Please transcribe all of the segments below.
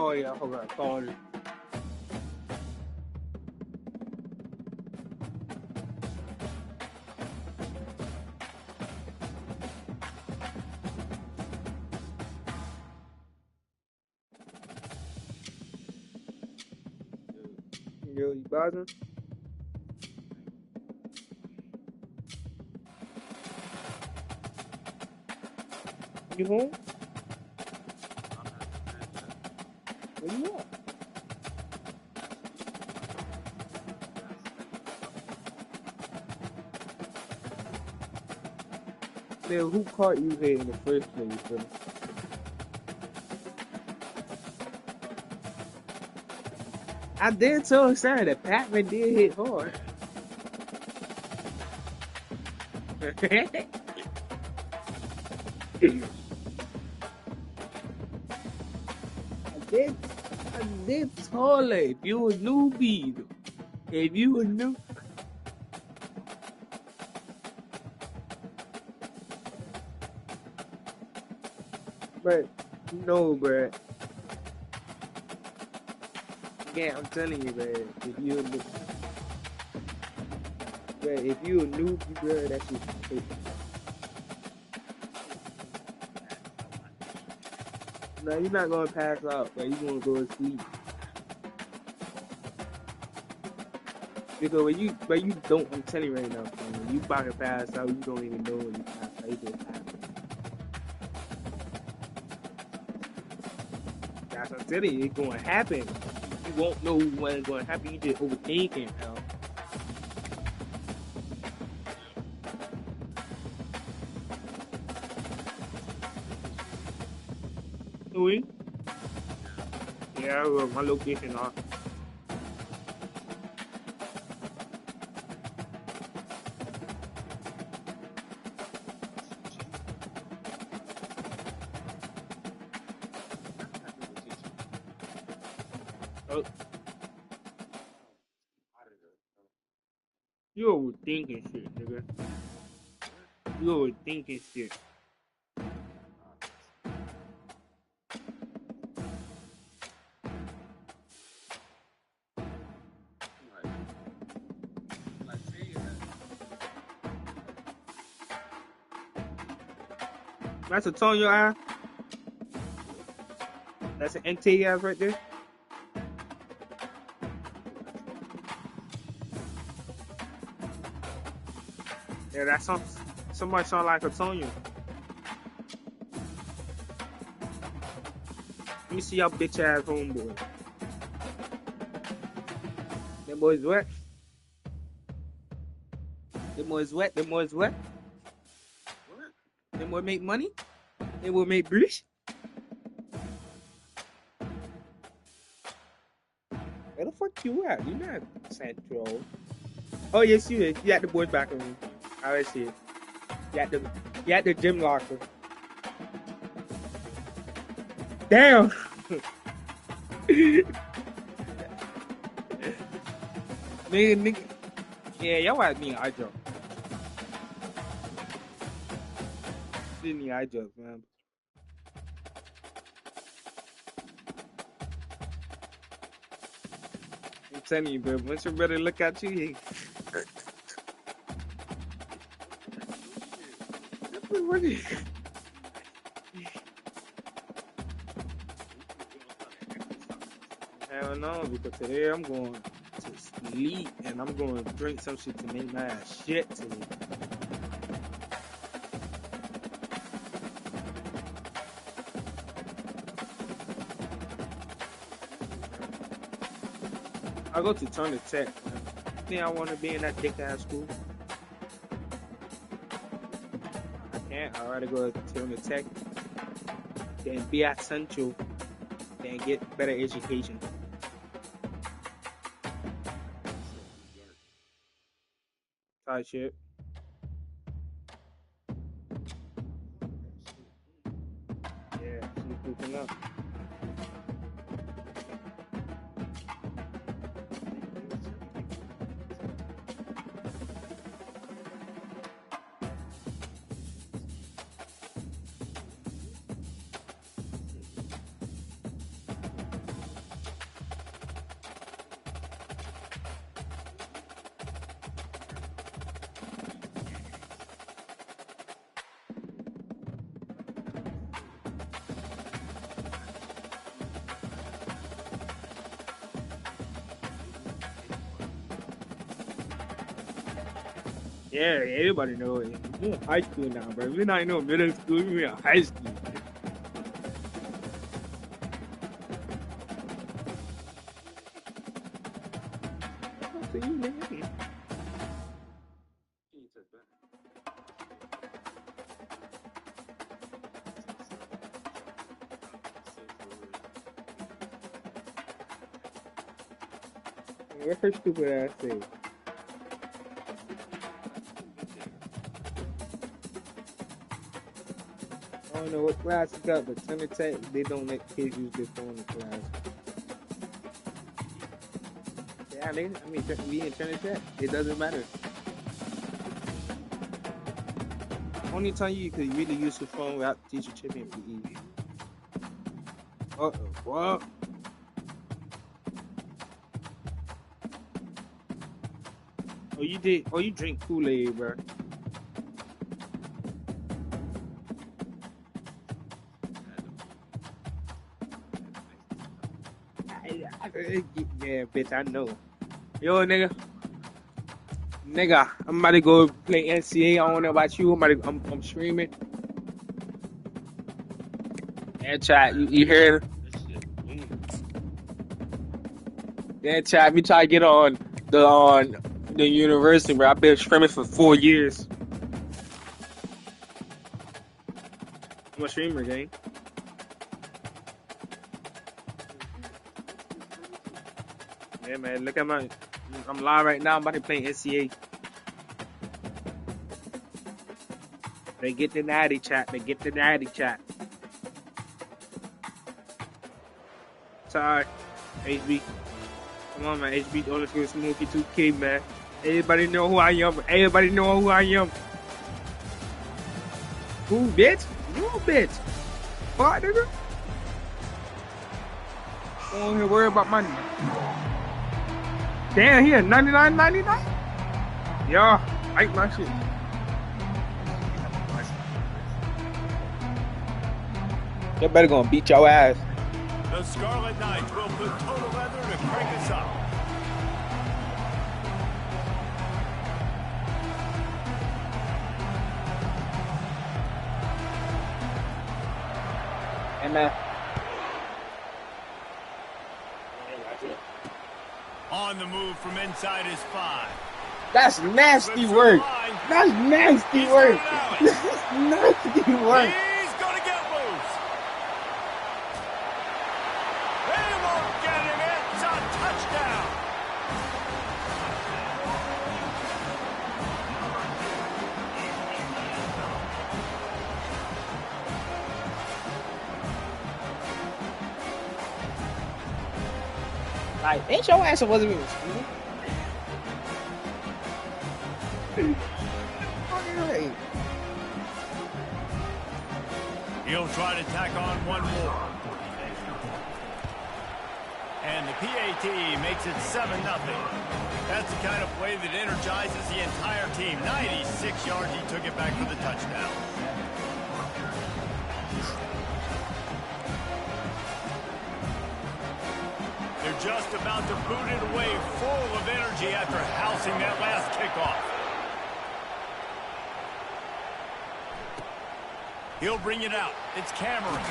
Oh yeah, I forgot. Sorry. Yo, you buzzing? You home? Where you at? Man, who caught you here in the first place, bro? I did tell Sarah that Patman did hit hard. did, I did tell her if you a newbie, though. If you a new, but no, bro. Yeah, I'm telling you, man. If you a new, bro, if you a newbie, bro, that's just crazy. No, you're not gonna pass out, but you're gonna go to sleep. Because when you don't, I'm telling you right now, man, when you about to pass out, you don't even know when you pass out. You just pass out. That's what I'm telling you, it's gonna happen. You won't know when it's gonna happen. You just overthinking, pal. Oui. Yeah, my location off. Oh, you overthinking shit, nigga. You overthinking shit. That's a tone your eye. That's an NT ass right there. Yeah, that sounds. Somebody sound like a Tonya. Let me see y'all bitch ass homeboy. Them boys wet. Them boys wet. Them boys wet. Them boys make money. Them boys make breeze. Where the fuck you at? You not Central. Oh yes, you is. You at the boys back room. I already see it. You at the gym locker. Damn. nigga. Yeah, y'all at me eye drop. Didn't need eye drop, man. I'm telling you, bro. Once your brother look at you, he. Hell no, because today I'm going to sleep and I'm going to drink some shit to make my ass shit today. I go to Turner Tech, man. Think I want to be in that dick ass school? I can't. I'd rather go to Turner Tech than be at Central than get better education. Type shit. Yeah, she's cooking up. Yeah, everybody know it. We're in high school now, bro. We're not in no middle school. We're in high school. Up to you, nigga. What her stupid ass say? I don't know what class you got, but Tenor Tech, they don't let kids use their phone in class. Yeah, we in Tenor Tech. It doesn't matter. Only time you could really use your phone without the teacher chipping PE. What? Oh, you did. Oh, you drink Kool-Aid, bro. Yeah, bitch, I know. Yo, nigga, I'm about to go play NCAA. I don't know about you. I'm streaming. Yeah, chat. You hear? Yeah, chat. We try to get on the university, bro. I've been streaming for 4 years. I'm a streamer, gang. Yeah, man. Look at I'm live right now. I'm about to play NCAA. They get the natty chat. Sorry, HB. Come on, man. HB _ Smokey 2K, man. Everybody know who I am. Who, bitch? You bitch. Fuck, nigga. Don't here worry about money. Damn, here, $99.99? Yo, like my shit. You better gonna beat your ass. The Scarlet Knights will put Total Leather to crank us up. And man. On the move from inside his 5. That's nasty work. That's nasty work. That's nasty work. He's gonna get loose. They won't get him. It's a touchdown. Like, ain't your ass wasn't even school? He'll try to tack on one more. And the PAT makes it 7-0. That's the kind of play that energizes the entire team. 96 yards, he took it back for the touchdown. They're just about to boot it away, full of energy after housing that last kickoff. He'll bring it out. It's Cameron.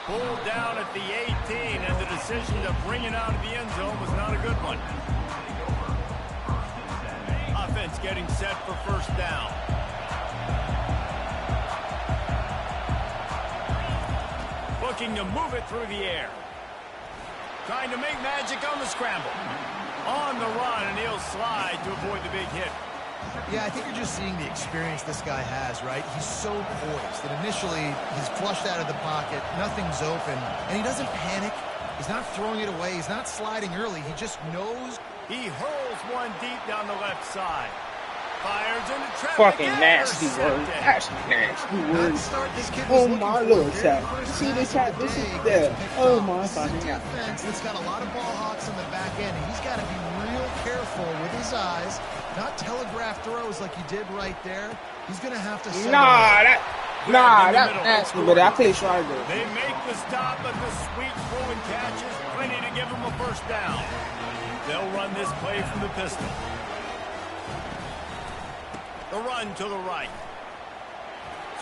Pulled down at the 18, and the decision to bring it out of the end zone was not a good one. Offense getting set for first down. Looking to move it through the air. Trying to make magic on the scramble. On the run, and he'll slide to avoid the big hit. Yeah, I think you're just seeing the experience this guy has, right? He's so poised that initially he's flushed out of the pocket, nothing's open, and he doesn't panic. He's not throwing it away. He's not sliding early. He just knows. He hurls one deep down the left side. Fires into traffic. Fucking nasty word. That's nasty word. Oh my lord, chat. See this chat? This is there. Oh my fucking god. Defense that's got a lot of ball hawks on the back end, and he's got to be real careful with his eyes. Not telegraph throws like he did right there. He's going to have to... That's nasty, but I play stronger. They make the stop, but the sweet throwing catch is plenty to give him a first down. They'll run this play from the pistol. The run to the right.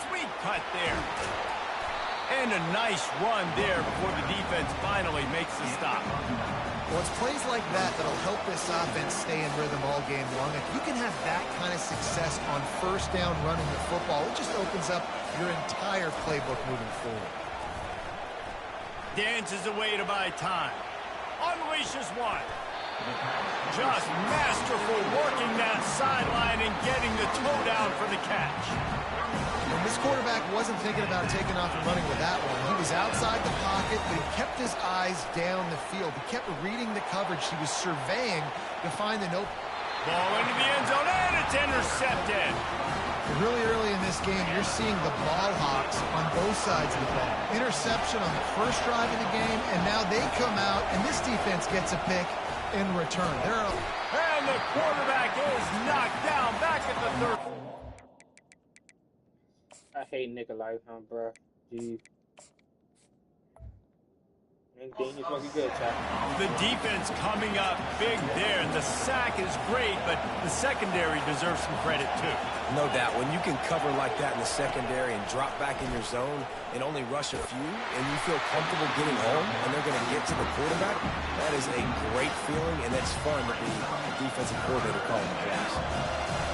Sweet cut there. And a nice run there before the defense finally makes the stop. Well, it's plays like that that'll help this offense stay in rhythm all game long. If you can have that kind of success on first down running the football, it just opens up your entire playbook moving forward. Dances away to buy time. Unleashes one. Just masterful working that sideline and getting the toe down for the catch. And this quarterback wasn't thinking about taking off and running with that one. He was outside the pocket, but he kept his eyes down the field. He kept reading the coverage. He was surveying to find an open. Ball into the end zone, and it's intercepted. Really early in this game, you're seeing the ball hawks on both sides of the ball. Interception on the first drive of the game, and now they come out, and this defense gets a pick in return. And the quarterback is knocked down back at the 3rd. I hate Nikolai, bro. Jeez. He's looking good, Chad. The defense coming up big there, and the sack is great, but the secondary deserves some credit too. No doubt. When you can cover like that in the secondary and drop back in your zone and only rush a few, and you feel comfortable getting home, and they're going to get to the quarterback, that is a great feeling, and it's fun to be a defensive coordinator calling the plays.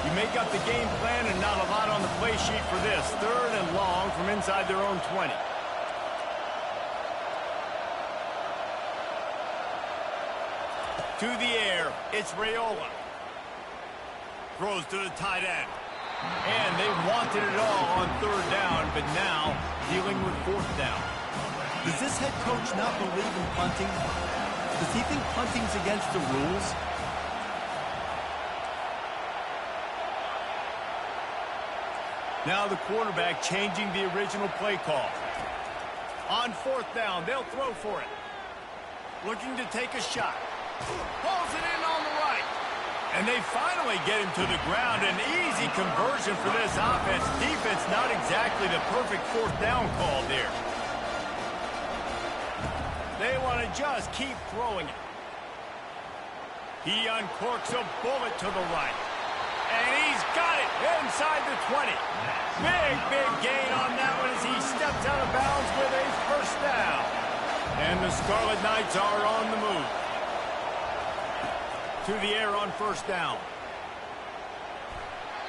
You make up the game plan and not a lot on the play sheet for this. 3rd and long from inside their own 20. To the air, it's Raiola. Throws to the tight end. And they wanted it all on 3rd down, but now dealing with 4th down. Does this head coach not believe in punting? Does he think punting's against the rules? Now the quarterback changing the original play call. On 4th down, they'll throw for it. Looking to take a shot. Pulls it in on the right. And they finally get him to the ground. An easy conversion for this offense. Defense not exactly the perfect 4th down call there. They want to just keep throwing it. He uncorks a bullet to the right. And he's got it inside the 20. Big gain on that one as he steps out of bounds with a 1st down. And the Scarlet Knights are on the move. To the air on 1st down.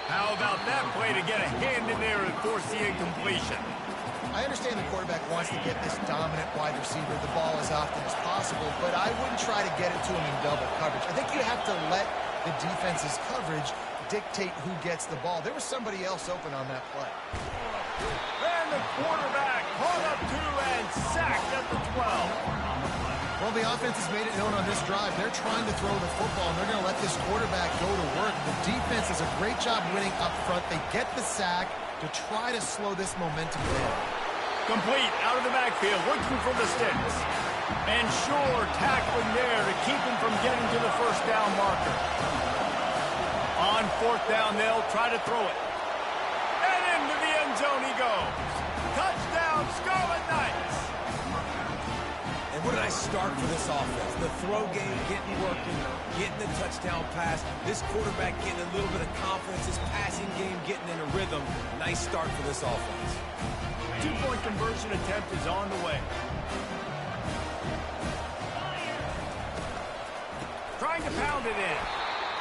How about that play to get a hand in there and force the incompletion? I understand the quarterback wants to get this dominant wide receiver the ball as often as possible, but I wouldn't try to get it to him in double coverage. I think you have to let the defense's coverage dictate who gets the ball. There was somebody else open on that play. And the quarterback caught up to and sacked at the 12. Well, the offense has made it known on this drive. They're trying to throw the football, and they're going to let this quarterback go to work. The defense does a great job winning up front. They get the sack to try to slow this momentum down. Complete out of the backfield, looking for the sticks. And sure, tackling there to keep him from getting to the 1st down marker. On 4th down, they'll try to throw it. And into the end zone he goes. Touchdown, Scarlet Knights. And what a nice start for this offense. The throw game getting working, getting the touchdown pass. This quarterback getting a little bit of confidence. His passing game getting in a rhythm. Nice start for this offense. 2-point conversion attempt is on the way. Trying to pound it in.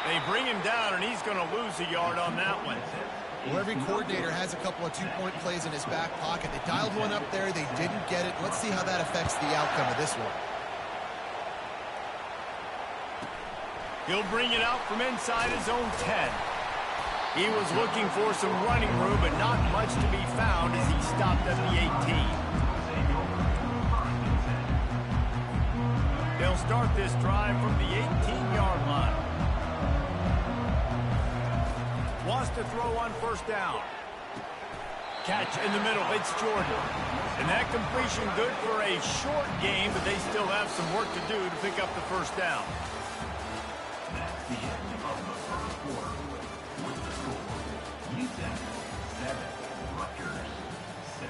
They bring him down, and he's going to lose a yard on that one. Well, every coordinator has a couple of 2-point plays in his back pocket. They dialed one up there. They didn't get it. Let's see how that affects the outcome of this one. He'll bring it out from inside his own 10. He was looking for some running room, but not much to be found as he stopped at the 18. They'll start this drive from the 18-yard line. Wants to throw on 1st down. Catch in the middle, it's Jordan. And that completion good for a short game, but they still have some work to do to pick up the 1st down. That's the end of the 1st quarter. With the score, UTEP 7, Rutgers 6.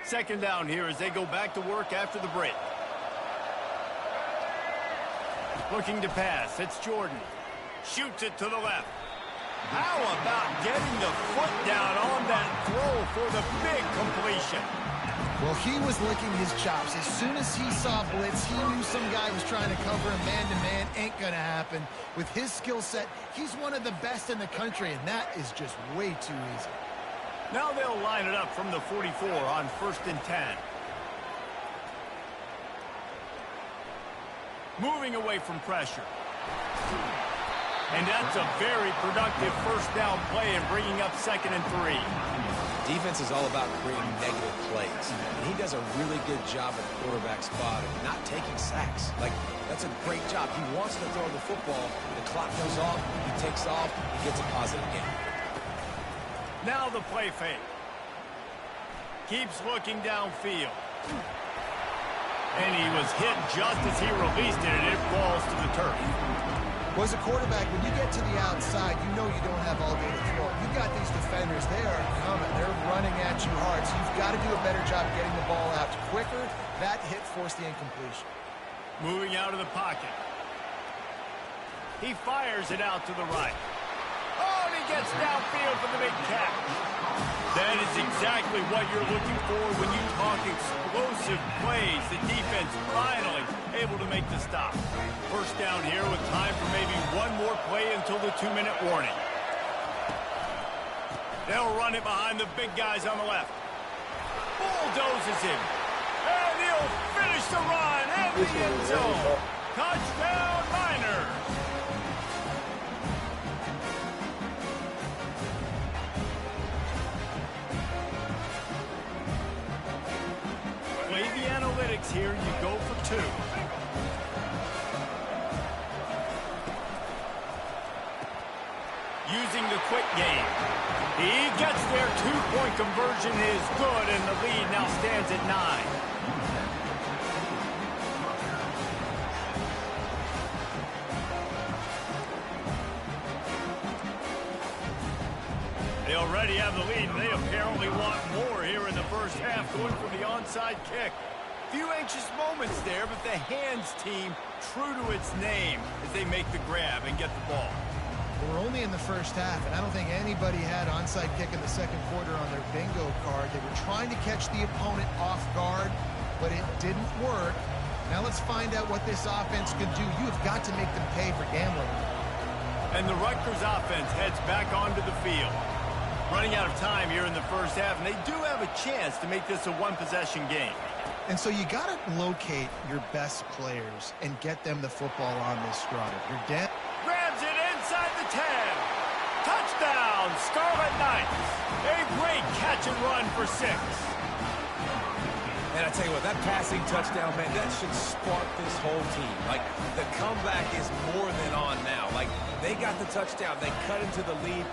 Second down here as they go back to work after the break. Looking to pass. It's Jordan. Shoots it to the left. How about getting the foot down on that throw for the big completion? Well, he was licking his chops. As soon as he saw blitz, he knew some guy was trying to cover him man-to-man. Ain't gonna happen. With his skill set, he's one of the best in the country, and that is just way too easy. Now they'll line it up from the 44 on 1st and 10. Moving away from pressure. And that's a very productive first down play and bringing up 2nd and 3. Defense is all about creating negative plays, and he does a really good job at the quarterback spot of not taking sacks. Like, that's a great job. He wants to throw the football. The clock goes off. He takes off. He gets a positive gain. Now the play fake. Keeps looking downfield. And he was hit just as he released it, and it falls to the turf. Well, as a quarterback, when you get to the outside, you know you don't have all day to throw. You got these defenders. They are coming. They're running at you hard, so you've got to do a better job getting the ball out quicker. That hit forced the incompletion. Moving out of the pocket. He fires it out to the right. Oh, and he gets downfield for the big catch. That is exactly what you're looking for when you talk explosive plays. The defense finally able to make the stop. First down here with time for maybe one more play until the 2-minute warning. They'll run it behind the big guys on the left. Bulldozes him. And he'll finish the run and the end zone. Touchdown, Niners. Play the analytics here. You go for 2. Using the quick game. He gets there. 2-point conversion is good, and the lead now stands at 9. They already have the lead, and they apparently want more here in the first half, going for the onside kick. Few anxious moments there, but the hands team true to its name as they make the grab and get the ball. We're only in the first half, and I don't think anybody had onside kick in the second quarter on their bingo card. They were trying to catch the opponent off guard, but it didn't work. Now let's find out what this offense can do. You have got to make them pay for gambling. And the Rutgers offense heads back onto the field. Running out of time here in the first half, and they do have a chance to make this a one-possession game. And so you got to locate your best players and get them the football on this drive. You're dead. Grabs it inside the 10. Touchdown, Scarlet Knights. A great catch and run for 6. And I tell you what, that passing touchdown, man, that should spark this whole team. Like, the comeback is more than on now. Like, they got the touchdown. They cut into the lead.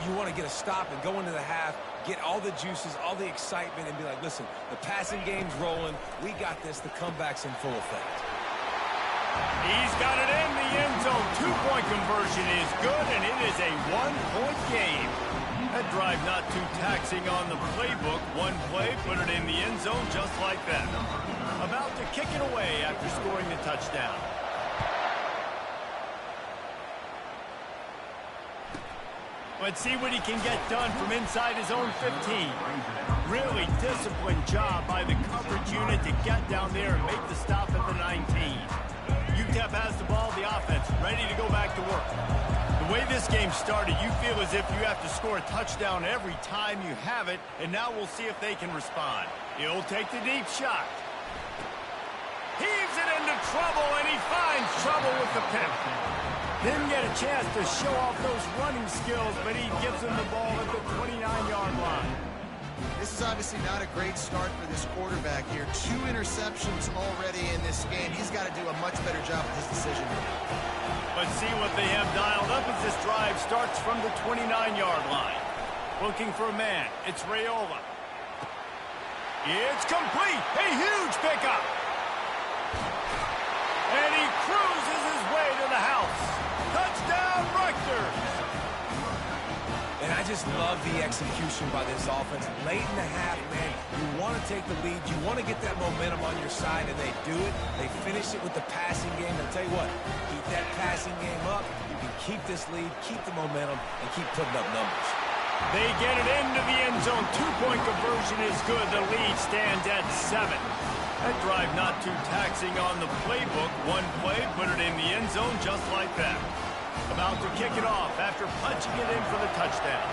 You want to get a stop and go into the half, get all the juices, all the excitement, and be like, listen, the passing game's rolling. We got this. The comeback's in full effect. He's got it in the end zone. 2-point conversion is good, and it is a 1-point game. That drive not too taxing on the playbook. One play, put it in the end zone just like that. About to kick it away after scoring the touchdown. Let's see what he can get done from inside his own 15. Really disciplined job by the coverage unit to get down there and make the stop at the 19. UTEP has the ball, the offense, ready to go back to work. The way this game started, you feel as if you have to score a touchdown every time you have it, and now we'll see if they can respond. He'll take the deep shot. Heaves it into trouble, and he finds trouble with the pick. Didn't get a chance to show off those running skills, but he gives him the ball at the 29-yard line. This is obviously not a great start for this quarterback here. 2 interceptions already in this game. He's got to do a much better job with his decision. Let's see what they have dialed up as this drive starts from the 29-yard line. Looking for a man. It's Raiola. It's complete. A huge pickup. And he cruises his way to the house. Touchdown, Rutgers. And I just just love the execution by this offense. Late in the half, man, you want to take the lead. You want to get that momentum on your side, and they do it. They finish it with the passing game. I'll tell you what, keep that passing game up. You can keep this lead, keep the momentum, and keep putting up numbers. They get it into the end zone. 2-point conversion is good. The lead stands at 7. That drive not too taxing on the playbook. One play, put it in the end zone just like that. About to kick it off after punching it in for the touchdown.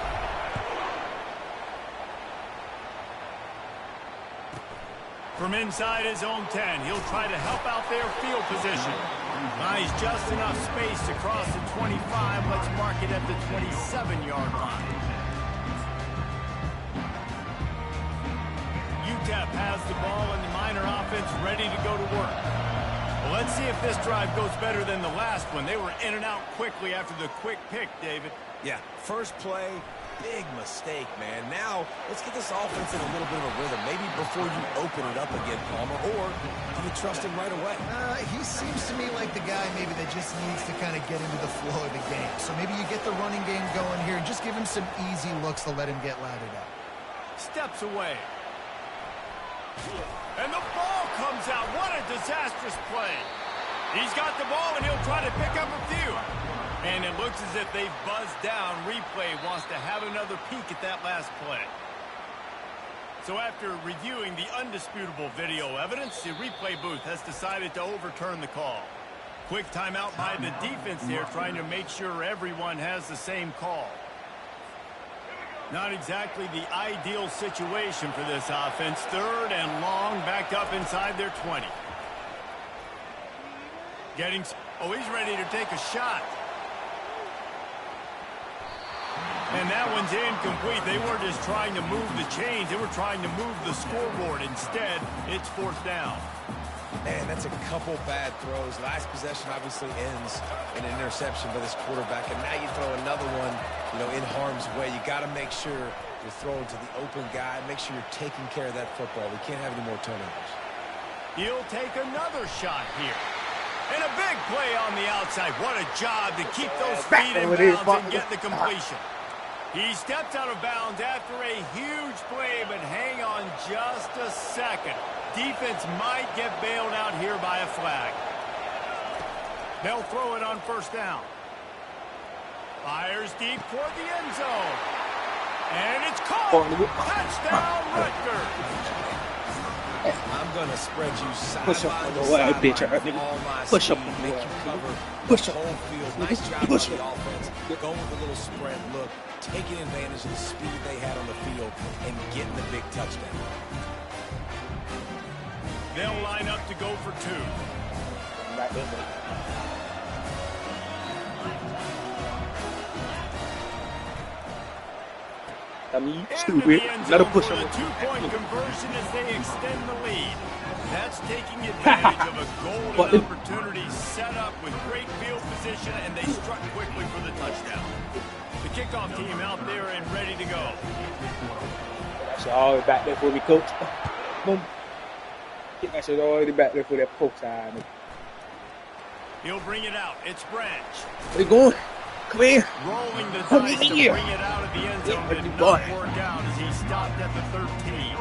From inside his own 10, he'll try to help out their field position. Buys just enough space to cross the 25. Let's mark it at the 27-yard line. UTEP has the ball and the Miner offense ready to go to work. Well, let's see if this drive goes better than the last one. They were in and out quickly after the quick pick, David. Yeah, first play, big mistake, man. Now, let's get this offense in a little bit of a rhythm. Maybe before you open it up again, Palmer, or do you trust him right away? He seems to me like the guy maybe that just needs to kind of get into the flow of the game. So maybe you get the running game going here and just give him some easy looks to let him get lathered up. Steps away. And the ball comes out. What a disastrous play. He's got the ball, and he'll try to pick up a few. And it looks as if they've buzzed down. Replay wants to have another peek at that last play. So after reviewing the undisputable video evidence, the replay booth has decided to overturn the call. Quick timeout by the defense here, trying to make sure everyone has the same call. Not exactly the ideal situation for this offense. 3rd and long, backed up inside their 20. He's ready to take a shot. And that one's incomplete. They weren't just trying to move the chains. They were trying to move the scoreboard. Instead, it's 4th down. Man, that's a couple bad throws. Last possession obviously ends in an interception by this quarterback, and now you throw another one, in harm's way. You got to make sure you're throwing to the open guy. Make sure you're taking care of that football. We can't have any more turnovers. He'll take another shot here. And a big play on the outside. What a job to keep those feet in bounds and get the completion. He steps out of bounds after a huge play, but hang on just a second. Defense might get bailed out here by a flag. They'll throw it on 1st down. Fires deep toward the end zone. And it's caught. Touchdown, Rutgers. I'm going to spread you side Push up by on the the way, sideline bitch. with all my Push up speed, on the make way. you cover Push the up. whole field. Nice job Push by the up. offense. Going with a little spread look, taking advantage of the speed they had on the field, and getting the big touchdown. They'll line up to go for 2. Stupid. Let him push for him. the 2-point conversion as they extend the lead. That's taking advantage of a golden opportunity set up with great field position, and they struck quickly for the touchdown. The kickoff team out there and ready to go. That's all back there for me, coach. Boom. Get that shit already back there for that post side. He'll bring it out. It's Branch. Where you going? Come here. Rolling the Come dice to here. bring it out of the end zone. Yeah, Did boy. not work out as he stopped at the 13.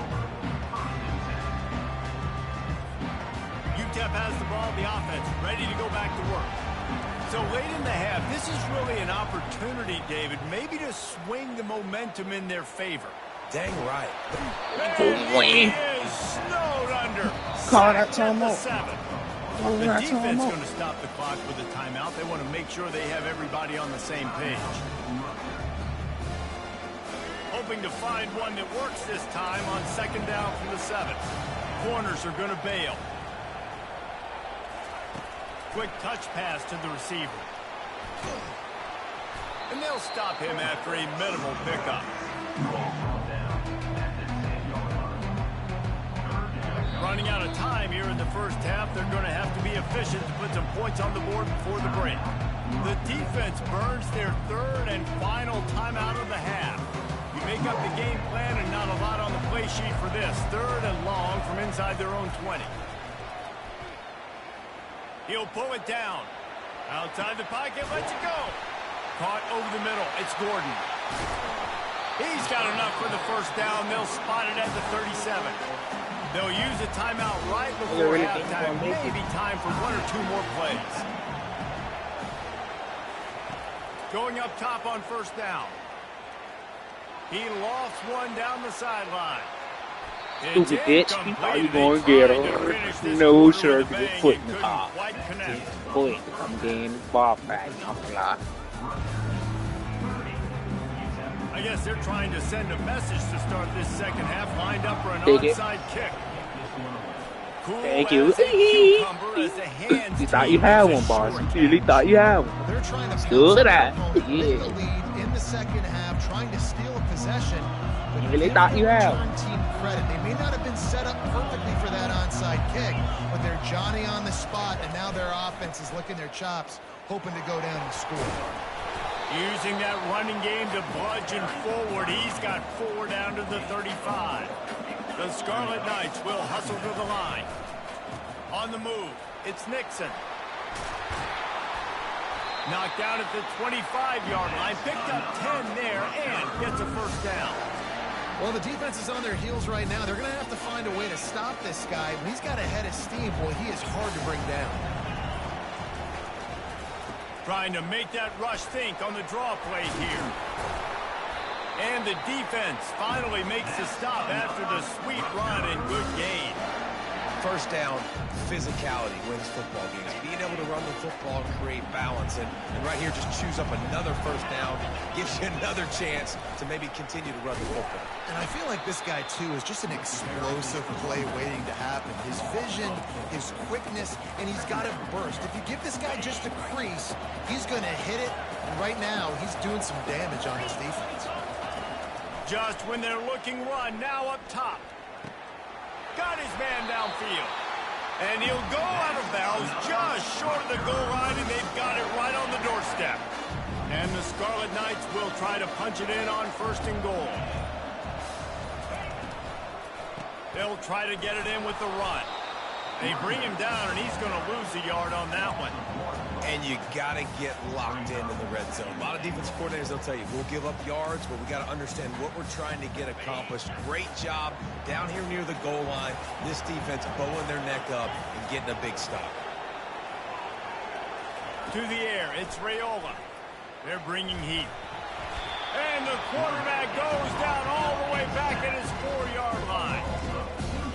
UTEP has the ball, the offense, ready to go back to work. So late in the half, this is really an opportunity, David, maybe to swing the momentum in their favor. Dang right. And he is snowed under. Call that Sacked at the timeout. 7. Call The that defense timeout. going to stop the clock with a timeout. They want to make sure they have everybody on the same page. Hoping to find one that works this time on 2nd down from the 7. Corners are going to bail. Quick touch pass to the receiver. And they'll stop him after a minimal pickup. Running out of time here in the first half. They're going to have to be efficient to put some points on the board before the break. The defense burns their 3rd and final timeout of the half. You make up the game plan and not a lot on the play sheet for this. 3rd and long from inside their own 20. He'll pull it down. Outside the pocket, lets it go. Caught over the middle. It's Gordon. He's got enough for the first down. They'll spot it at the 37. They'll use a timeout right before halftime. Maybe time for 1 or 2 more plays. Going up top on first down. He lofts one down the sideline. Stupid bitch. You thought you were going to get her. No, sir. Get your foot in the top. Foot. I'm getting ball back. I guess they're trying to send a message to start this second half. Lined up for an onside kick. Cool. Thank you. You thought you had one, boss. You really thought you had one. They're trying to Stood at. Yeah. Lead in the second half, trying to steal a possession. But You really thought you had one. Team credit. They may not have been set up perfectly for that onside kick, but they're Johnny on the spot, and now their offense is licking their chops, hoping to go down and score. Using that running game to bludgeon forward. He's got 4 down to the 35. The Scarlet Knights will hustle to the line. On the move, it's Nixon. Knocked down at the 25-yard line. Picked up 10 there and gets a first down. Well, the defense is on their heels right now. They're going to have to find a way to stop this guy. When he's got a head of steam, boy, he is hard to bring down. Trying to make that rush think on the draw play here. And the defense finally makes the stop after the sweet run and good gain. First down, physicality wins football games. Being able to run the football and create balance. And right here, just choose up another first down. Gives you another chance to maybe continue to run the football. And I feel like this guy, too, is just an explosive play waiting to happen. His vision, his quickness, and he's got a burst. If you give this guy just a crease, he's going to hit it. And right now, he's doing some damage on his defense. Just when they're looking run, now up top. Got his man downfield. And he'll go out of bounds just short of the goal line, and they've got it right on the doorstep. And the Scarlet Knights will try to punch it in on 1st and goal. They'll try to get it in with the run. They bring him down, and he's going to lose a yard on that one. And you got to get locked into the red zone. A lot of defense coordinators, they'll tell you, we'll give up yards, but we got to understand what we're trying to get accomplished. Great job down here near the goal line. This defense bowing their neck up and getting a big stop. To the air, it's Raiola. They're bringing heat. And the quarterback goes down all the way back at his 4-yard line.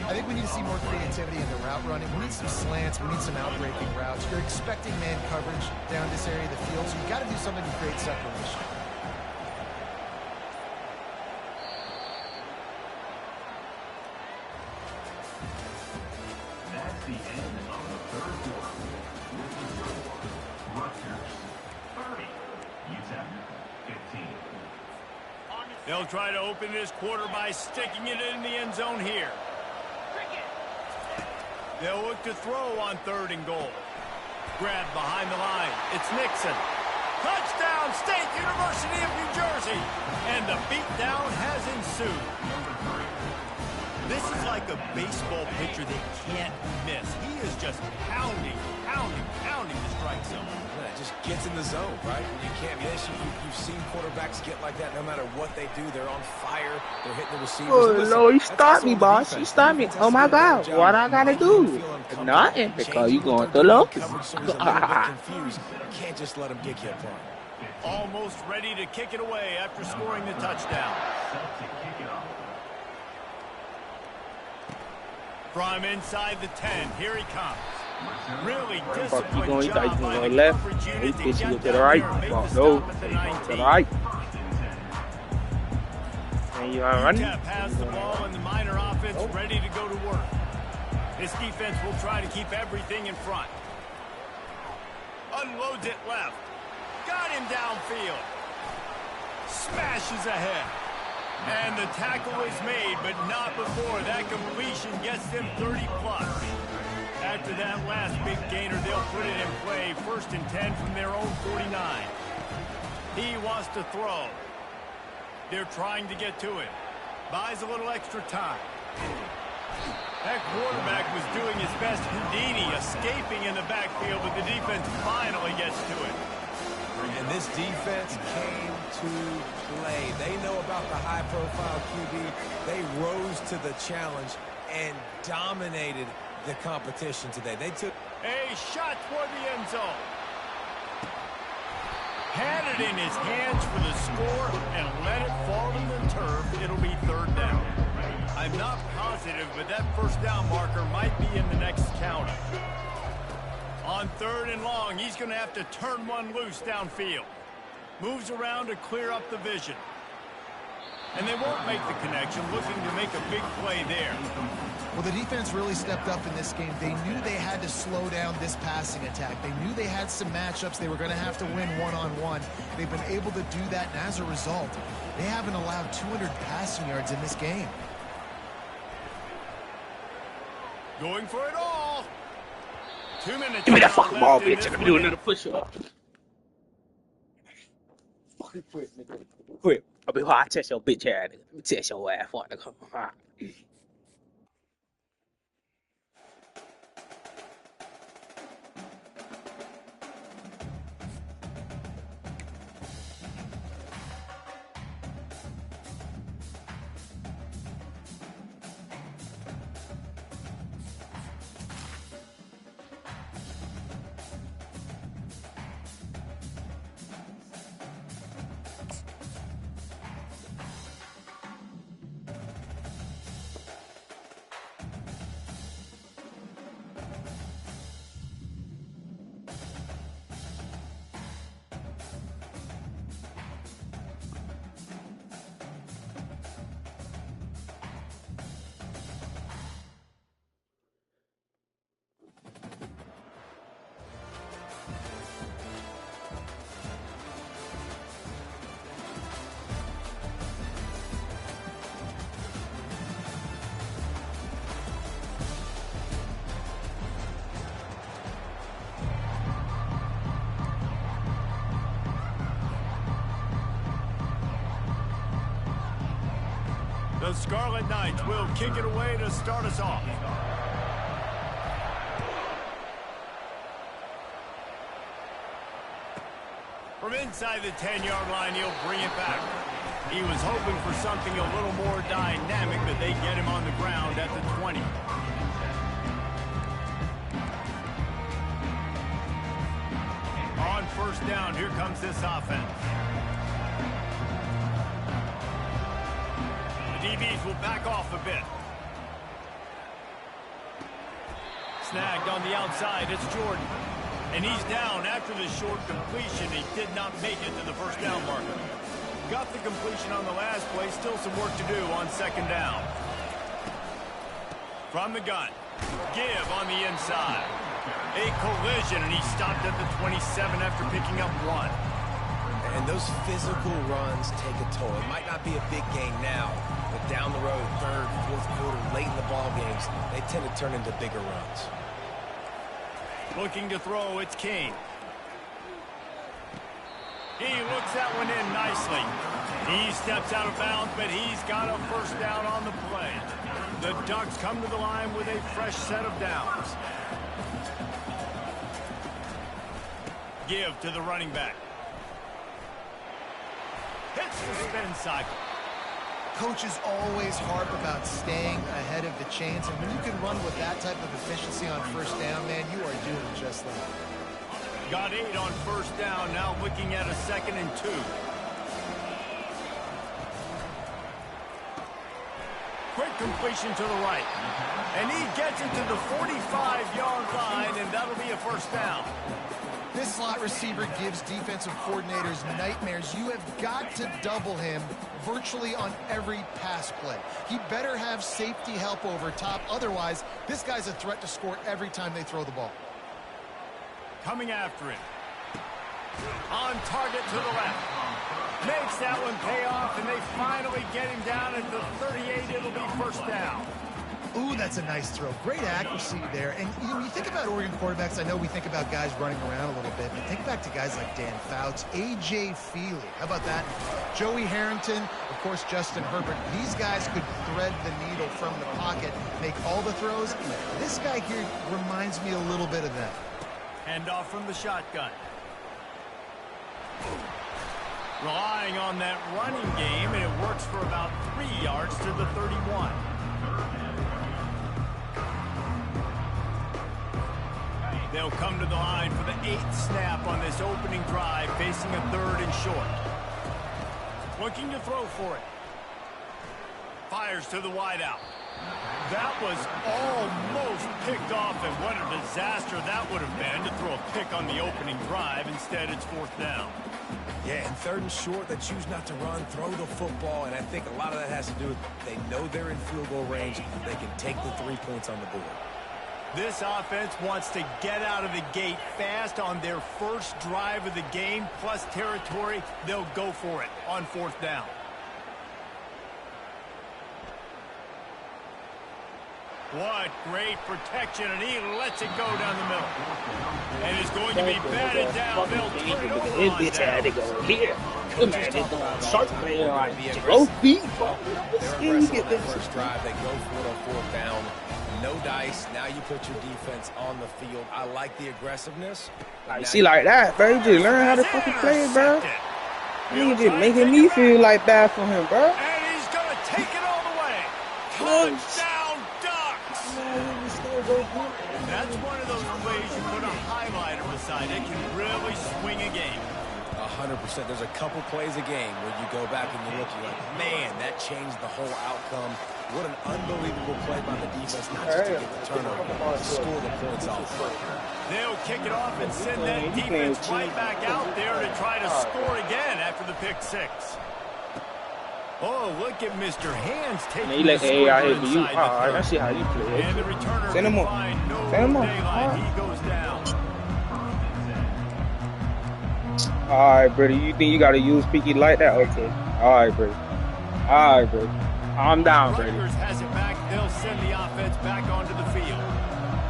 I think we need to see more creativity in the route running. We need some slants. We need some out-breaking routes. You're expecting man coverage down this area of the field, so you've got to do something to create separation. That's the end of the third quarter. This is your score. Rutgers 30, UTEP 15. They'll try to open this quarter by sticking it in the end zone here. They'll look to throw on 3rd and goal. Grabbed behind the line. It's Nixon. Touchdown, State University of New Jersey. And the beatdown has ensued. This is like a baseball pitcher they can't miss. He is just pounding the strike zone. Yeah, it just gets in the zone, right? You can't miss. You've seen quarterbacks get like that no matter what they do. They're on fire. They're hitting the receivers. Oh, Listen, no, he that's stopped me, also boss. the He defense. stopped me. The defense Oh, my has to do a God. better What job I got to making you do? feel uncomfortable, Nothing, because changing you what going they're to doing. look. Coverage so he's a little bit confused. You can't just let him get you a punt. Almost ready to kick it away after scoring the touchdown. Set to kick it off. From inside the 10, here he comes. Really Fuck, you disciplined going job to by the left. coverage He unit to pitch you get to the down right. there and make Fuck, the no. stop at the To 19. the right. And you are running. UTEP has the ball and the Miner offense ready to go to work. This defense will try to keep everything in front. Unloads it left. Got him downfield. Smashes ahead. And the tackle is made, but not before that completion gets them 30-plus. After that last big gainer, they'll put it in play. 1st and 10 from their own 49. He wants to throw. They're trying to get to it. Buys a little extra time. That quarterback was doing his best Houdini, escaping in the backfield, but the defense finally gets to it. And this defense came to play. They know about the high-profile QB. They rose to the challenge and dominated the competition today. They took a shot toward the end zone. Had it in his hands for the score and let it fall to the turf. It'll be 3rd down. I'm not positive, but that 1st down marker might be in the next counter. On 3rd and long, he's going to have to turn one loose downfield. Moves around to clear up the vision. And they won't make the connection, looking to make a big play there. Well, the defense really stepped up in this game. They knew they had to slow down this passing attack. They knew they had some matchups they were going to have to win one-on-one. They've been able to do that, and as a result, they haven't allowed 200 passing yards in this game. Going for it all. 2 minutes. Give me that fucking ball, bitch. I'm doing another push-up. Fucking quit, nigga. Quit. I'll be hard. Test your bitch ass, nigga. Let me test your ass, fuck, nigga. The Scarlet Knights will kick it away to start us off. From inside the 10-yard line, he'll bring it back. He was hoping for something a little more dynamic, but they get him on the ground at the 20. On 1st down, here comes this offense. DBs will back off a bit. Snagged on the outside, it's Jordan. And he's down after the short completion. He did not make it to the 1st down marker. Got the completion on the last play, still some work to do on 2nd down. From the gun, Give on the inside. A collision, and he stopped at the 27 after picking up 1. And those physical runs take a toll. It might not be a big game now, but down the road, 3rd, 4th quarter, late in the ball games, they tend to turn into bigger runs. Looking to throw, it's King. He looks that one in nicely. He steps out of bounds, but he's got a 1st down on the play. The Ducks come to the line with a fresh set of downs. Give to the running back. Hits the spin cycle. Coaches always harp about staying ahead of the chains, and when you can run with that type of efficiency on 1st down, man, you are doing just that. Got 8 on 1st down, now looking at a 2nd and 2. Quick completion to the right. And he gets it to the 45-yard line, and that'll be a 1st down. This slot receiver gives defensive coordinators nightmares. You have got to double him virtually on every pass play. He better have safety help over top. Otherwise, this guy's a threat to score every time they throw the ball. Coming after him. On target to the left. Makes that one pay off, and they finally get him down at the 38. It'll be 1st down. Ooh, that's a nice throw. Great accuracy there. And you think about Oregon quarterbacks, I know we think about guys running around a little bit, but think back to guys like Dan Fouts, A.J. Feely. How about that? Joey Harrington, of course, Justin Herbert. These guys could thread the needle from the pocket, make all the throws. This guy here reminds me a little bit of that. Handoff from the shotgun. Relying on that running game, and it works for about 3 yards to the 31. They'll come to the line for the 8th snap on this opening drive, facing a 3rd and short. Looking to throw for it. Fires to the wideout. That was almost picked off, and what a disaster that would have been to throw a pick on the opening drive. Instead, it's 4th down. Yeah, and 3rd and short, they choose not to run, throw the football, and I think a lot of that has to do with they know they're in field goal range. They can take the 3 points on the board. This offense wants to get out of the gate fast on their first drive of the game, plus territory. They'll go for it on 4th down. What great protection, and he lets it go down the middle. And it's going to be batted down. They'll turn it over on This bitch had to go here. Coach just talked about Shark they man, be like, go aggressive. deep. They're aggressive on the first drive. They go for it on 4th down. No dice. Now you put your defense on the field. I like the aggressiveness. Like, see, like that, bro. You just learn how to fucking play it, bro. You just making me feel like bad for him, bro. And he's going to take it all the way. Touchdown, Ducks! That's one of those plays you put a highlighter beside. It can really swing a game. 100%. There's a couple plays a game where you go back and you look, you're like, man, that changed the whole outcome. What an unbelievable play by the defense, not just to get the turnover, to score the points off. They'll kick it off and send that defense right back out there to try to score again after the pick 6. Oh, look at Mr. Hands taking He the let the AI scoreboard hit you. inside the Alright, I 30. see how you play And the it. returner Send him will on. find no Send him on. daylight. He goes down. Alright, brother. You think you gotta use Peaky like that? Okay. Alright, brother. Alright, brother. I'm down, brother. Rutgers has it back. They'll send the offense back onto the field.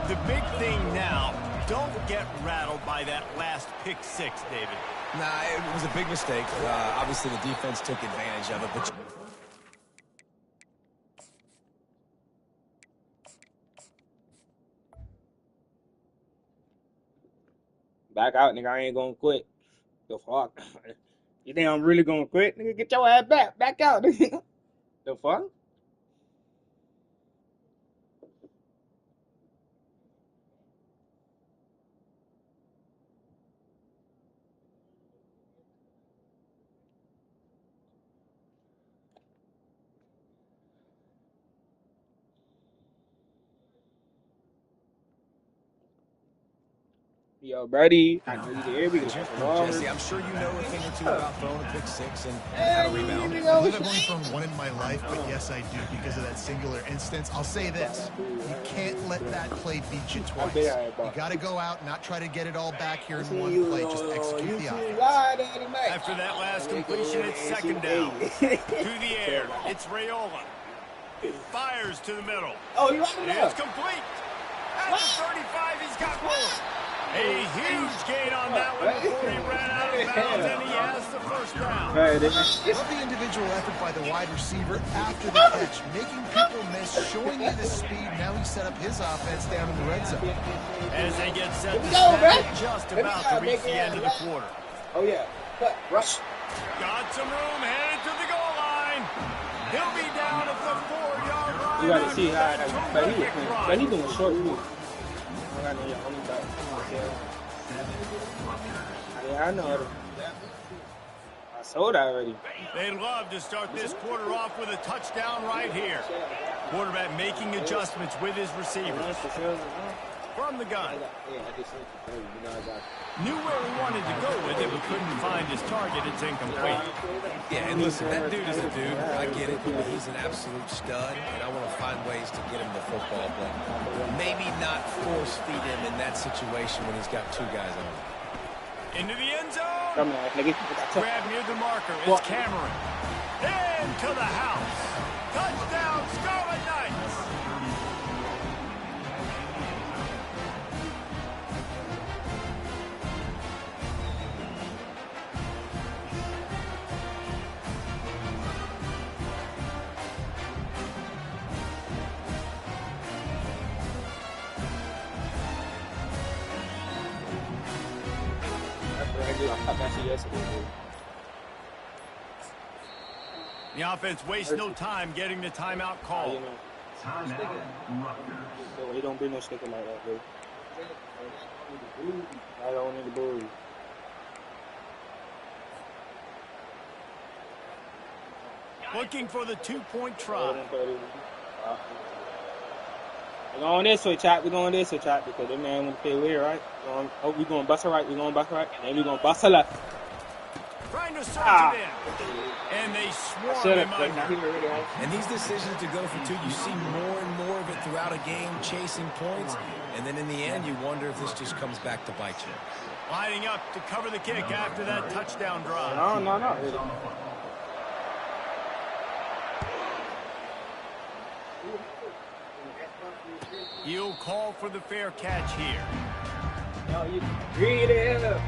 The big thing now, don't get rattled by that last pick 6, David. Nah, it was a big mistake. Obviously, the defense took advantage of it, but Back out, nigga. I ain't gonna quit. The fuck? You think I'm really gonna quit? Nigga, get your ass back. Back out, nigga. The fuck? Yo, Brady, I know you there. We can Jesse, I'm sure you know a thing or two about throwing a pick 6 and how to rebound. I believe I've only thrown one in my life, but yes, I do because of that singular instance. I'll say this. You can't let that play beat you twice. You got to go out, not try to get it all back here in one play. Just execute the offense. After that last completion, it's 2nd down. To the air, it's Raiola. Fires to the middle. Oh, you right It's complete. At the 35, he's got more. A huge gain on that one before he ran out of bounds, and he has the 1st down. Love the individual effort by the wide receiver after the catch, making people miss, showing you the speed. Now he set up his offense down in the red zone. As they get set to snap, just about to reach the end of the quarter. Oh, yeah. Cut. Rush. Got some room, headed to the goal line. He'll be down at the 4-yard line. You gotta see how after that but terrific run. he doing short move. Yeah, I know it. I saw that already. They'd love to start this quarter off with a touchdown right here. Quarterback making adjustments with his receivers. From the gun. Knew where he wanted to go with it, but couldn't find his target. It's incomplete. Yeah, and listen, that dude is a dude. I get it. He's an absolute stud, and I want to find ways to get him the football, but maybe not force feed him in that situation when he's got 2 guys on him. Into the end zone. Come on, nigga. Grab near the marker. It's Cameron. Into the house. Touchdown, Scarlet Knights. I caught that shit yesterday, dude. The offense wastes no time getting the timeout You call. know, Timeout, Rutgers. so he don't bring no sticker like that, dude. Right on in the bully. Looking for the two-point try. We're going this way, Chop. We're going this way, Chop, because that man want to play weird, right? We're going to bust her right. We're going to bust her right. And then we're going to bust her left. Trying to search Ah. it in. And they swarm Should him have. under. And these decisions to go for two, you see more and more of it throughout a game, chasing points. And then in the end, you wonder if this just comes back to bite you. Lining up to cover the kick after that touchdown drive. No. He'll call for the fair catch here. No, you read it up.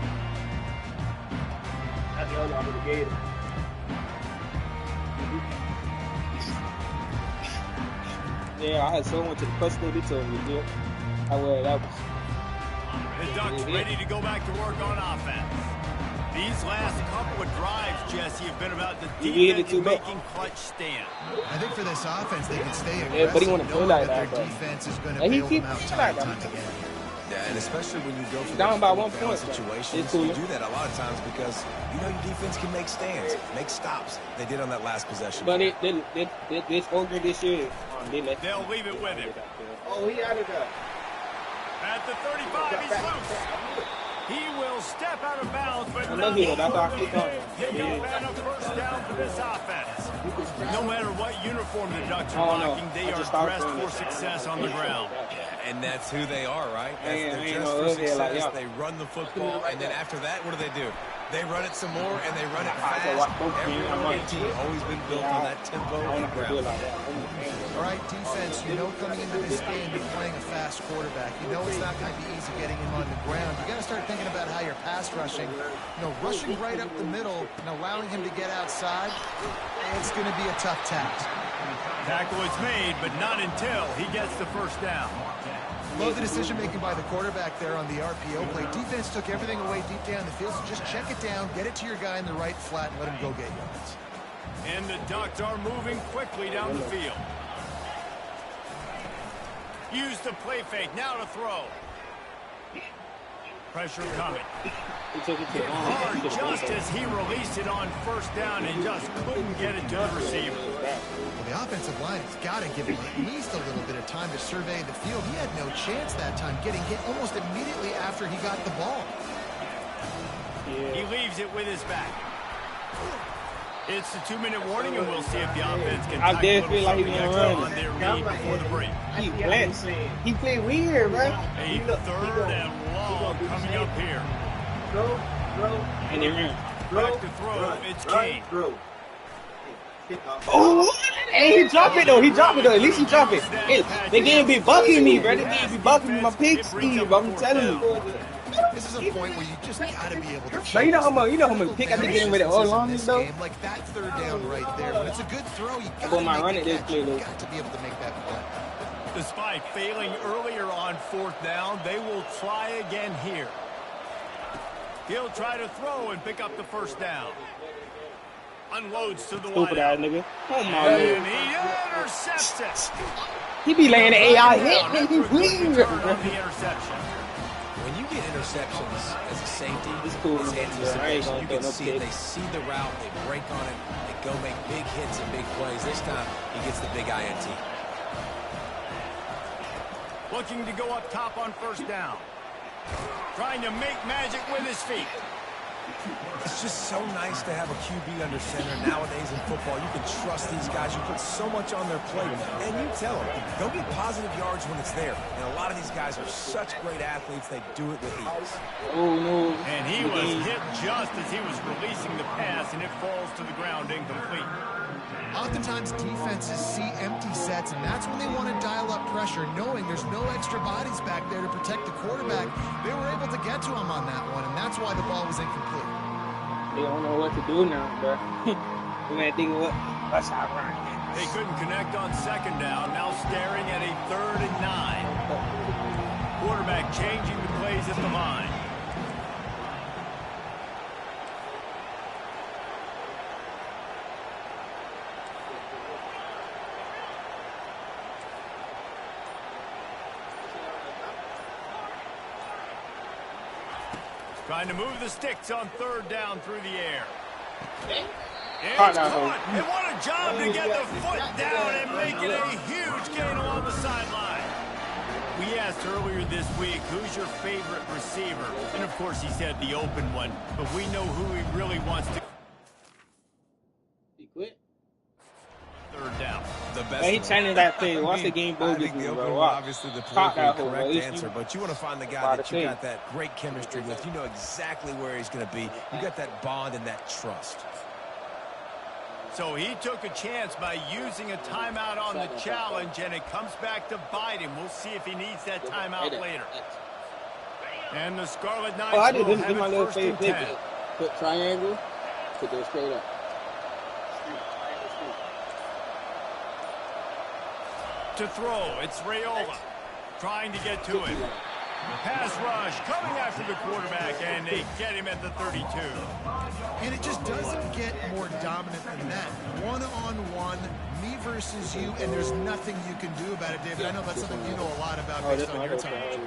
That's the other one with the gator. Yeah, I had someone to the custody told me, dude. That was. The Ducks ready to go back to work on offense. These last couple of drives, Jesse, have been about the You read it defense too much. making clutch stand. I think for this offense, they can stay aggressive, Yeah, but he wanna play knowing like that that, their bro. defense is going to And he bail keep them out playing time like and that. time again. Yeah, and especially when you go for Down those by fourth 1 down point, situations, it's cool. you do that a lot of times because you know your defense can make stands, make stops. They did on that last possession. But this ogre this year, they let They'll leave it with him. Oh, he out of there. At the 35, he's loose. He will step out of bounds, but I know not he will. That's before how I the keep going. pick up and a first down for this offense. No matter what uniform the Ducks are Oh, no. rocking, they I are just started dressed doing for this. success on the ground. And that's who they are, right? I ain't They're no just for other here success. like y'all. They run the football, and then after that, what do? They run it some more, and they run it I said, watch fast. both Every teams. I'm other on. team always been built on that tempo I and don't have to do it ground. like that. All right, defense, you know coming into this game you're playing a fast quarterback. You know it's not going to be easy getting him on the ground. You got to start thinking about how you're pass rushing. Rushing right up the middle and allowing him to get outside, it's going to be a tough task. Tackle is made, but not until he gets the first down. Love the decision-making by the quarterback there on the RPO play. Defense took everything away deep down the field, so just check it down, get it to your guy in the right flat, and let him go get yards. And the Ducks are moving quickly down the field. Use the play fake, now to throw. Pressure coming. He took it to Hard just as he released it on first down and just couldn't get it to the receiver. Well, the offensive line has got to give him at least a little bit of time to survey the field. He had no chance that time, getting hit almost immediately after he got the ball. He leaves it with his back. It's the 2-minute warning, and we'll see if the offense can I tack a did little feel like he something was extra gonna on their lead before the break. He blitzed. He played weird, bro. A third and long coming up here. And they ran. Back to throw, it's Kane. Oh, and he dropped it though. He dropped it though. At least he dropped it. Hey, they can't be bucking me, bro. They can't be bucking me. My pig, Steve. I'm telling you. This is a point where you just got to be able to. Now you know how much pick I be getting with it all along this though. game, like that third down right there. When it's a good throw, you got But my to run make it the is catch. clear, You though. got to be able to make that play. Despite failing earlier on fourth down, they will try again here. He'll try to throw and pick up the first down. Unloads to the Stupid ass wideout. nigga. Oh my And lord. he intercepts it. He be laying the AI hit Down me. after He a good weird. return on the interception. When you get interceptions as a safety, It's cool. it's I ain't anticipation. gonna You throw can no see it. pick. They see the route. They break on it. They go make big hits and big plays. This time, he gets the big INT. Looking to go up top on first down. Trying to make magic with his feet. It's just so nice to have a QB under center nowadays in football. You can trust these guys. You put so much on their plate. And you tell them, go get positive yards when it's there. And a lot of these guys are such great athletes, they do it with ease. Oh no. And he was hit just as he was releasing the pass, and it falls to the ground incomplete. Oftentimes, defenses see empty sets, and that's when they want to dial up pressure, knowing there's no extra bodies back there to protect the quarterback. They were able to get to him on that one, and that's why the ball was incomplete. They don't know what to do now, bro. We gotta think of what's our run. They couldn't connect on second down, now staring at a 3rd and 9. Quarterback changing the plays at the line. Trying to move the sticks on third down through the air. It's Caught that caught. hole. And what a job to get the foot down and make it a huge gain along the sideline. We asked earlier this week, who's your favorite receiver? And, of course, he said the open one. But we know who he really wants to. He quit. Third down. The best Man, he one. changing that thing. Once I the mean, game I bogus, think the bro. open one, Watch. obviously the Caught that politically hole, correct bro. You answer, but you want to find the guy Lot that of you things. got that great chemistry with. You know exactly where he's going to be. You got that bond and that trust. So he took a chance by using a timeout on the challenge, and it comes back to bite him. We'll see if he needs that timeout later. And the Scarlet Knights I did will this have in my it little first and favorite 10. thing. Put triangle to go straight up. To throw, it's Raiola trying to get to it. Pass rush coming after the quarterback, and they get him at the 32. And it just doesn't get more dominant than that. One-on-one, me versus you, and there's nothing you can do about it, David. I know that's something you know a lot about Oh, based this on one. your time.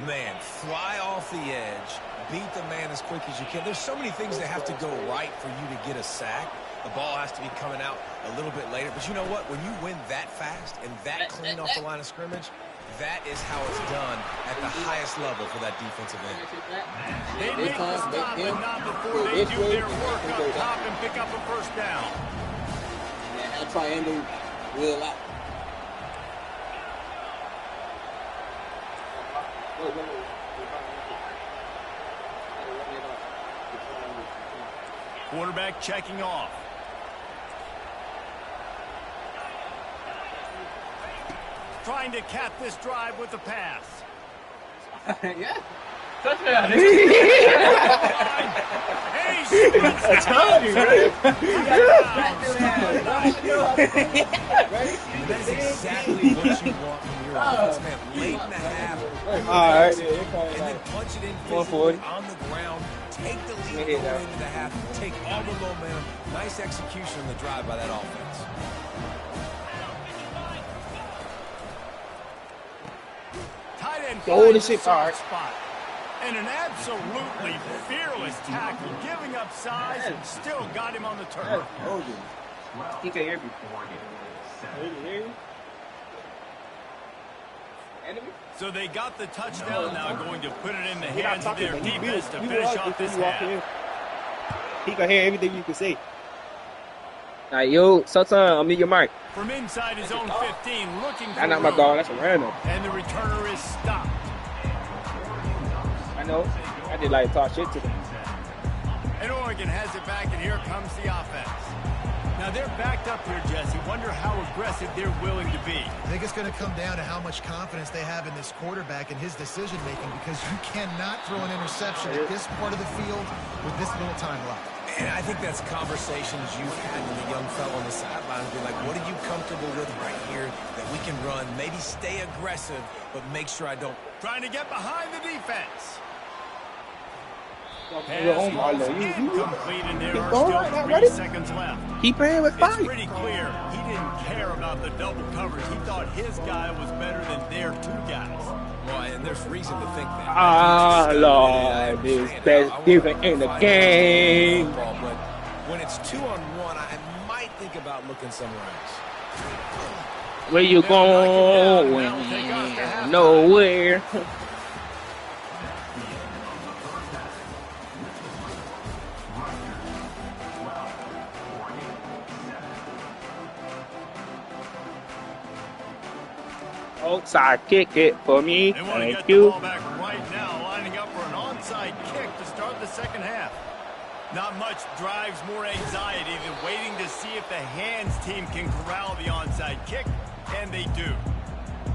Man, fly off the edge, beat the man as quick as you can. There's so many things that have to go right for you to get a sack. The ball has to be coming out a little bit later. But you know what? When you win that fast and that clean off the line of scrimmage, that is how it's done at the highest level for that defensive end. They make the stop, but not before they do their work up top and pick up a first down. That triangle will out. Quarterback checking off. Trying to cap this drive with the pass. Yeah. And he splits I told you, right? That is exactly what you want from your offense, man. Late in the half, All right. and then punch it in 140. physically on the ground, take the lead Hit going that. into the half, take all the momentum. Nice execution on the drive by that offense. Tight end Hold finds the the shit, all right. soft spot. And an absolutely fearless tackle, giving up size and still got him on the turf. He can hear me. So they got the touchdown now, going to put it in the He not hands of talking, their but he defense to will finish argue off this when you walk half. in. He can hear everything you can say. Like, yo, Sultan, unmute your mic. From inside his own 15, looking for That's not my room. dog, that's a random. And the returner is stopped. I know. I did like talk shit to them. And Oregon has it back, and here comes the offense. Now they're backed up here, Jesse. Wonder how aggressive they're willing to be. I think it's going to come down to how much confidence they have in this quarterback and his decision-making, because you cannot throw an interception at this part of the field with this little time left. And I think that's conversations you've had with a young fellow on the sidelines. Be like, what are you comfortable with right here that we can run? Maybe stay aggressive, but make sure I don't. Trying to get behind the defense. Oh Pass my was Lord, you incomplete, and there are all still right, not 3 ready? seconds left. Keep playing with It's fire. pretty clear he didn't care about the double coverage. He thought his guy was better than their 2 guys. Well, and there's reason to think that. Ah, Lord, this best defense in the game. But when it's 2-on-1, I might think about looking somewhere else. Where you going? Nowhere. Outside kick it for me. They want to Thank get the you. ball back right now, lining up for an onside kick to start the second half. Not much drives more anxiety than waiting to see if the hands team can corral the onside kick, and they do.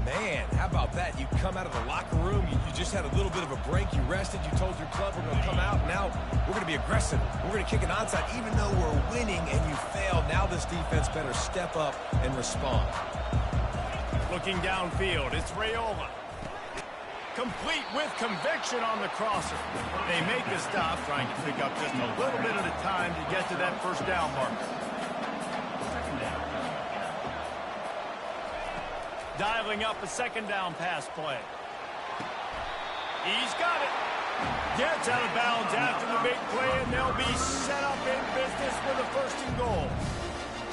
Man, how about that? You come out of the locker room, you just had a little bit of a break, you rested, you told your club we're going to come out, now we're going to be aggressive. We're going to kick an onside, even though we're winning and you failed. Now this defense better step up and respond. Looking downfield, it's Raiola. Complete with conviction on the crosser. They make the stop, trying to pick up just a little bit at a time to get to that first down marker. Dialing up a second down pass play. He's got it. Gets out of bounds after the big play, and they'll be set up in business with a 1st and goal.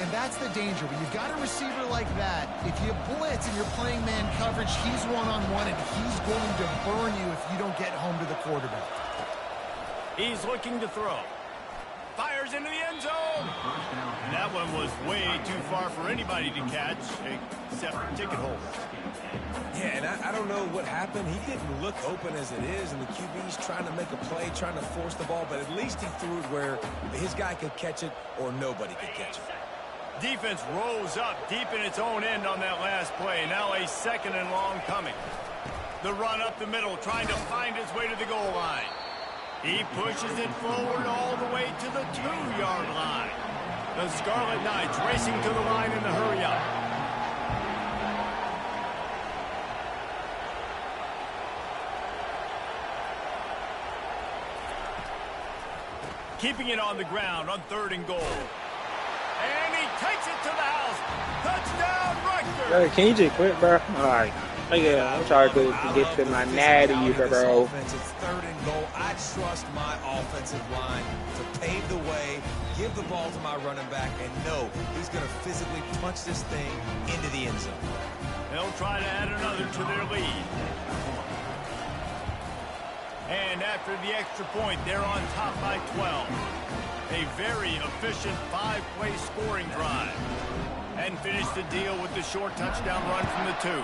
And that's the danger. When you've got a receiver like that, if you blitz and you're playing man coverage, he's one-on-one, and he's going to burn you if you don't get home to the quarterback. He's looking to throw. Fires into the end zone. And that one was way too far for anybody to catch, except for ticket holders. Yeah, and I don't know what happened. He didn't look open as it is, and the QB's trying to make a play, trying to force the ball, but at least he threw it where his guy could catch it or nobody could catch it. Defense rose up deep in its own end on that last play. Now a 2nd and long coming. The run up the middle, trying to find his way to the goal line. He pushes it forward all the way to the 2-yard line. The Scarlet Knights racing to the line in the hurry-up. Keeping it on the ground on 3rd and goal. And he takes it to the house. Touchdown, Rutgers. Bro, can you just quit, bro? All right. Yeah, I'm trying to get to my natty, bro. Offense, it's 3rd and goal. I trust my offensive line to pave the way, give the ball to my running back, and know he's going to physically punch this thing into the end zone. They'll try to add another to their lead. And after the extra point, they're on top by 12. A very efficient 5-play scoring drive. And finish the deal with the short touchdown run from the 2.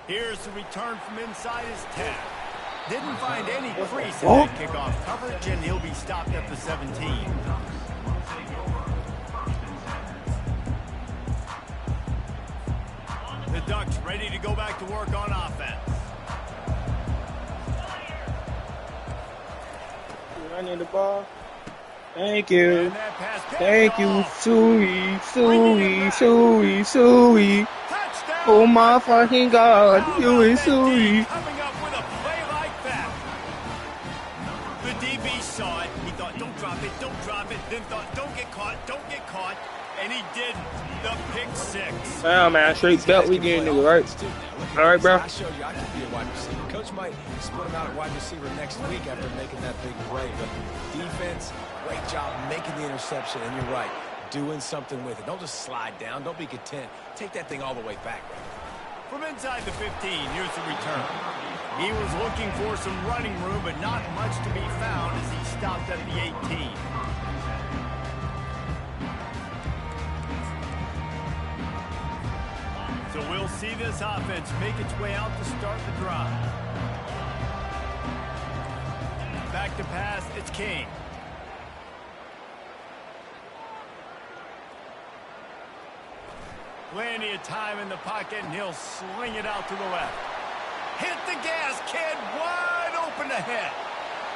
Here's the return from inside his 10. Didn't find any crease in that kickoff coverage, and he'll be stopped at the 17. The Ducks ready to go back to work on offense. Running the ball. Thank you. And that pass Thank you, off. Suey. Touchdown. Oh my fucking God, How you about and that Suey. D coming up with a play like that? The DB saw it. He thought, don't drop it. Then thought, don't get caught. And he didn't. The pick 6. Wow, man, straight belt weekend, nigga, right? All right, bro. I showed you I can be a wide receiver. Coach might split him out at wide receiver next week after making that big play. But defense, great job making the interception. And you're right, doing something with it. Don't just slide down. Don't be content. Take that thing all the way back. From inside the 15, here's the return. He was looking for some running room, but not much to be found as he stopped at the 18. So we'll see this offense make its way out to start the drive. Back to pass, it's King. Plenty of time in the pocket, and he'll sling it out to the left. Hit the gas, kid, wide open ahead.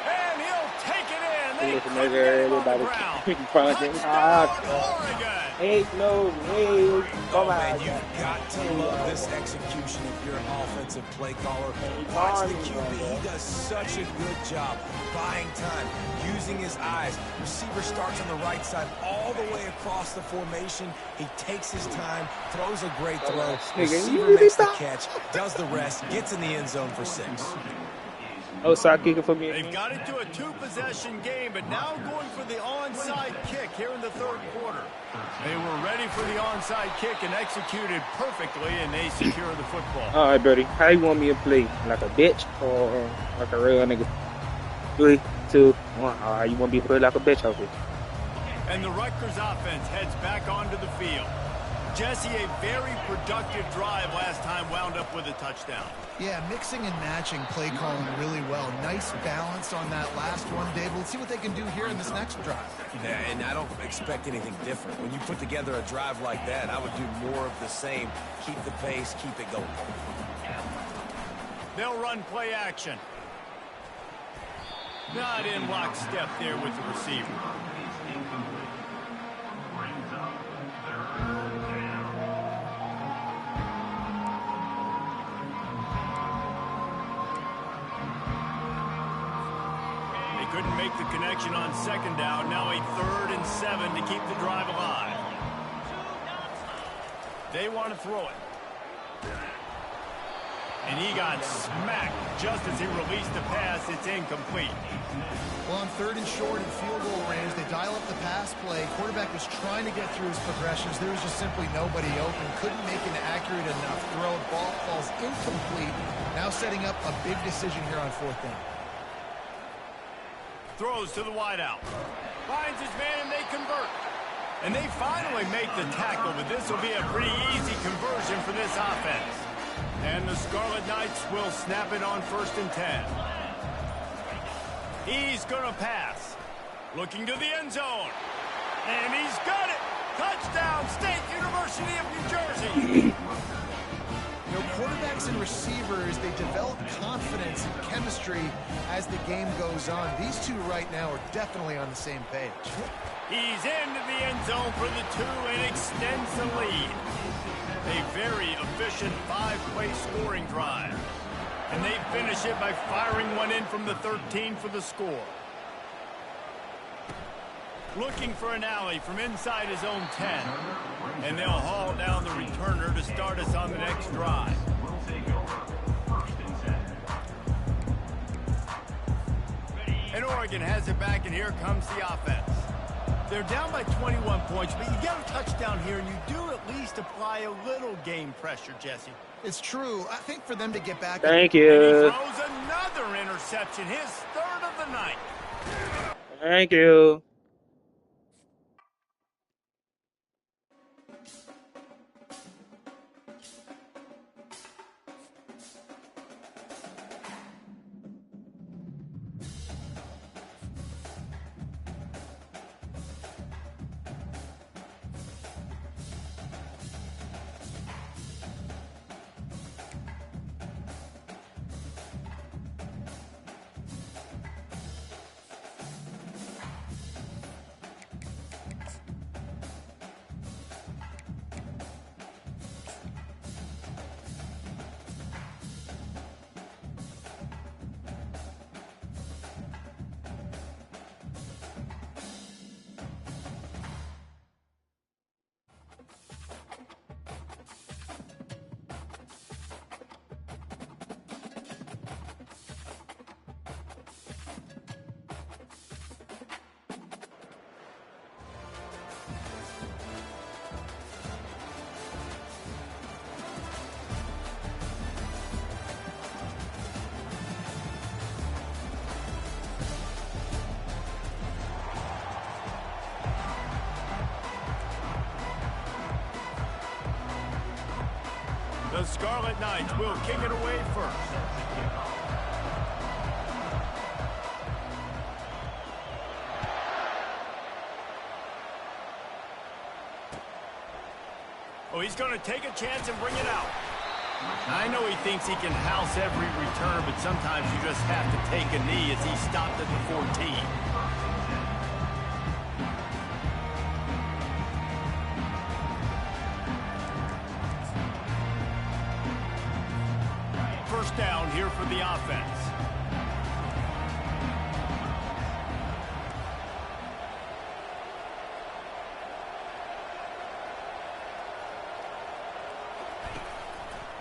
And he'll take it in. They couldn't get him on the ground. Touchdown, Oregon. Ain't no way. Oh, man, you've got to love this execution if you're an offensive play caller. Watch the QB. He does such a good job buying time, using his eyes. Receiver starts on the right side all the way across the formation. He takes his time, throws a great throw. Receiver makes the catch, does the rest, gets in the end zone for 6. Oh, side kicking for me. They've got it to a 2-possession game, but now going for the onside kick here in the 3rd quarter. They were ready for the onside kick and executed perfectly, and they secure the football. All right, Birdie. How you want me to play? Like a bitch or like a real nigga? 3, 2, 1. All right, you want me to play like a bitch over here? And the Rutgers offense heads back onto the field. Jesse, a very productive drive last time wound up with a touchdown. Yeah, mixing and matching play calling really well. Nice balance on that last one, Dave. We'll see what they can do here in this next drive. Yeah, and I don't expect anything different. When you put together a drive like that, I would do more of the same. Keep the pace, keep it going. They'll run play action. Not in lockstep there with the receiver. Couldn't make the connection on 2nd down. Now a 3rd and 7 to keep the drive alive. They want to throw it. And he got smacked just as he released the pass. It's incomplete. Well, on 3rd and short and field goal range, they dial up the pass play. Quarterback was trying to get through his progressions. There was just simply nobody open. Couldn't make an accurate enough throw. Ball falls incomplete. Now setting up a big decision here on 4th down. Throws to the wideout. Finds his man and they convert. And they finally make the tackle, but this will be a pretty easy conversion for this offense. And the Scarlet Knights will snap it on 1st and 10. He's going to pass. Looking to the end zone. And he's got it. Touchdown, State University of New Jersey. You know, quarterbacks and receivers, they develop confidence and chemistry as the game goes on. These two right now are definitely on the same page. He's into the end zone for the 2 and extends the lead. A very efficient 5-play scoring drive. And they finish it by firing one in from the 13 for the score. Looking for an alley from inside his own 10. And they'll haul down the returner to start us on the next drive. And Oregon has it back, and here comes the offense. They're down by 21 points, but you get a touchdown here, and you do at least apply a little game pressure, Jesse. It's true. I think for them to get back... Thank And you. he throws another interception, his 3rd of the night. Thank you. The Scarlet Knights will kick it away first. Oh, he's going to take a chance and bring it out. I know he thinks he can house every return, but sometimes you just have to take a knee as he stopped at the 14. First down here for the offense.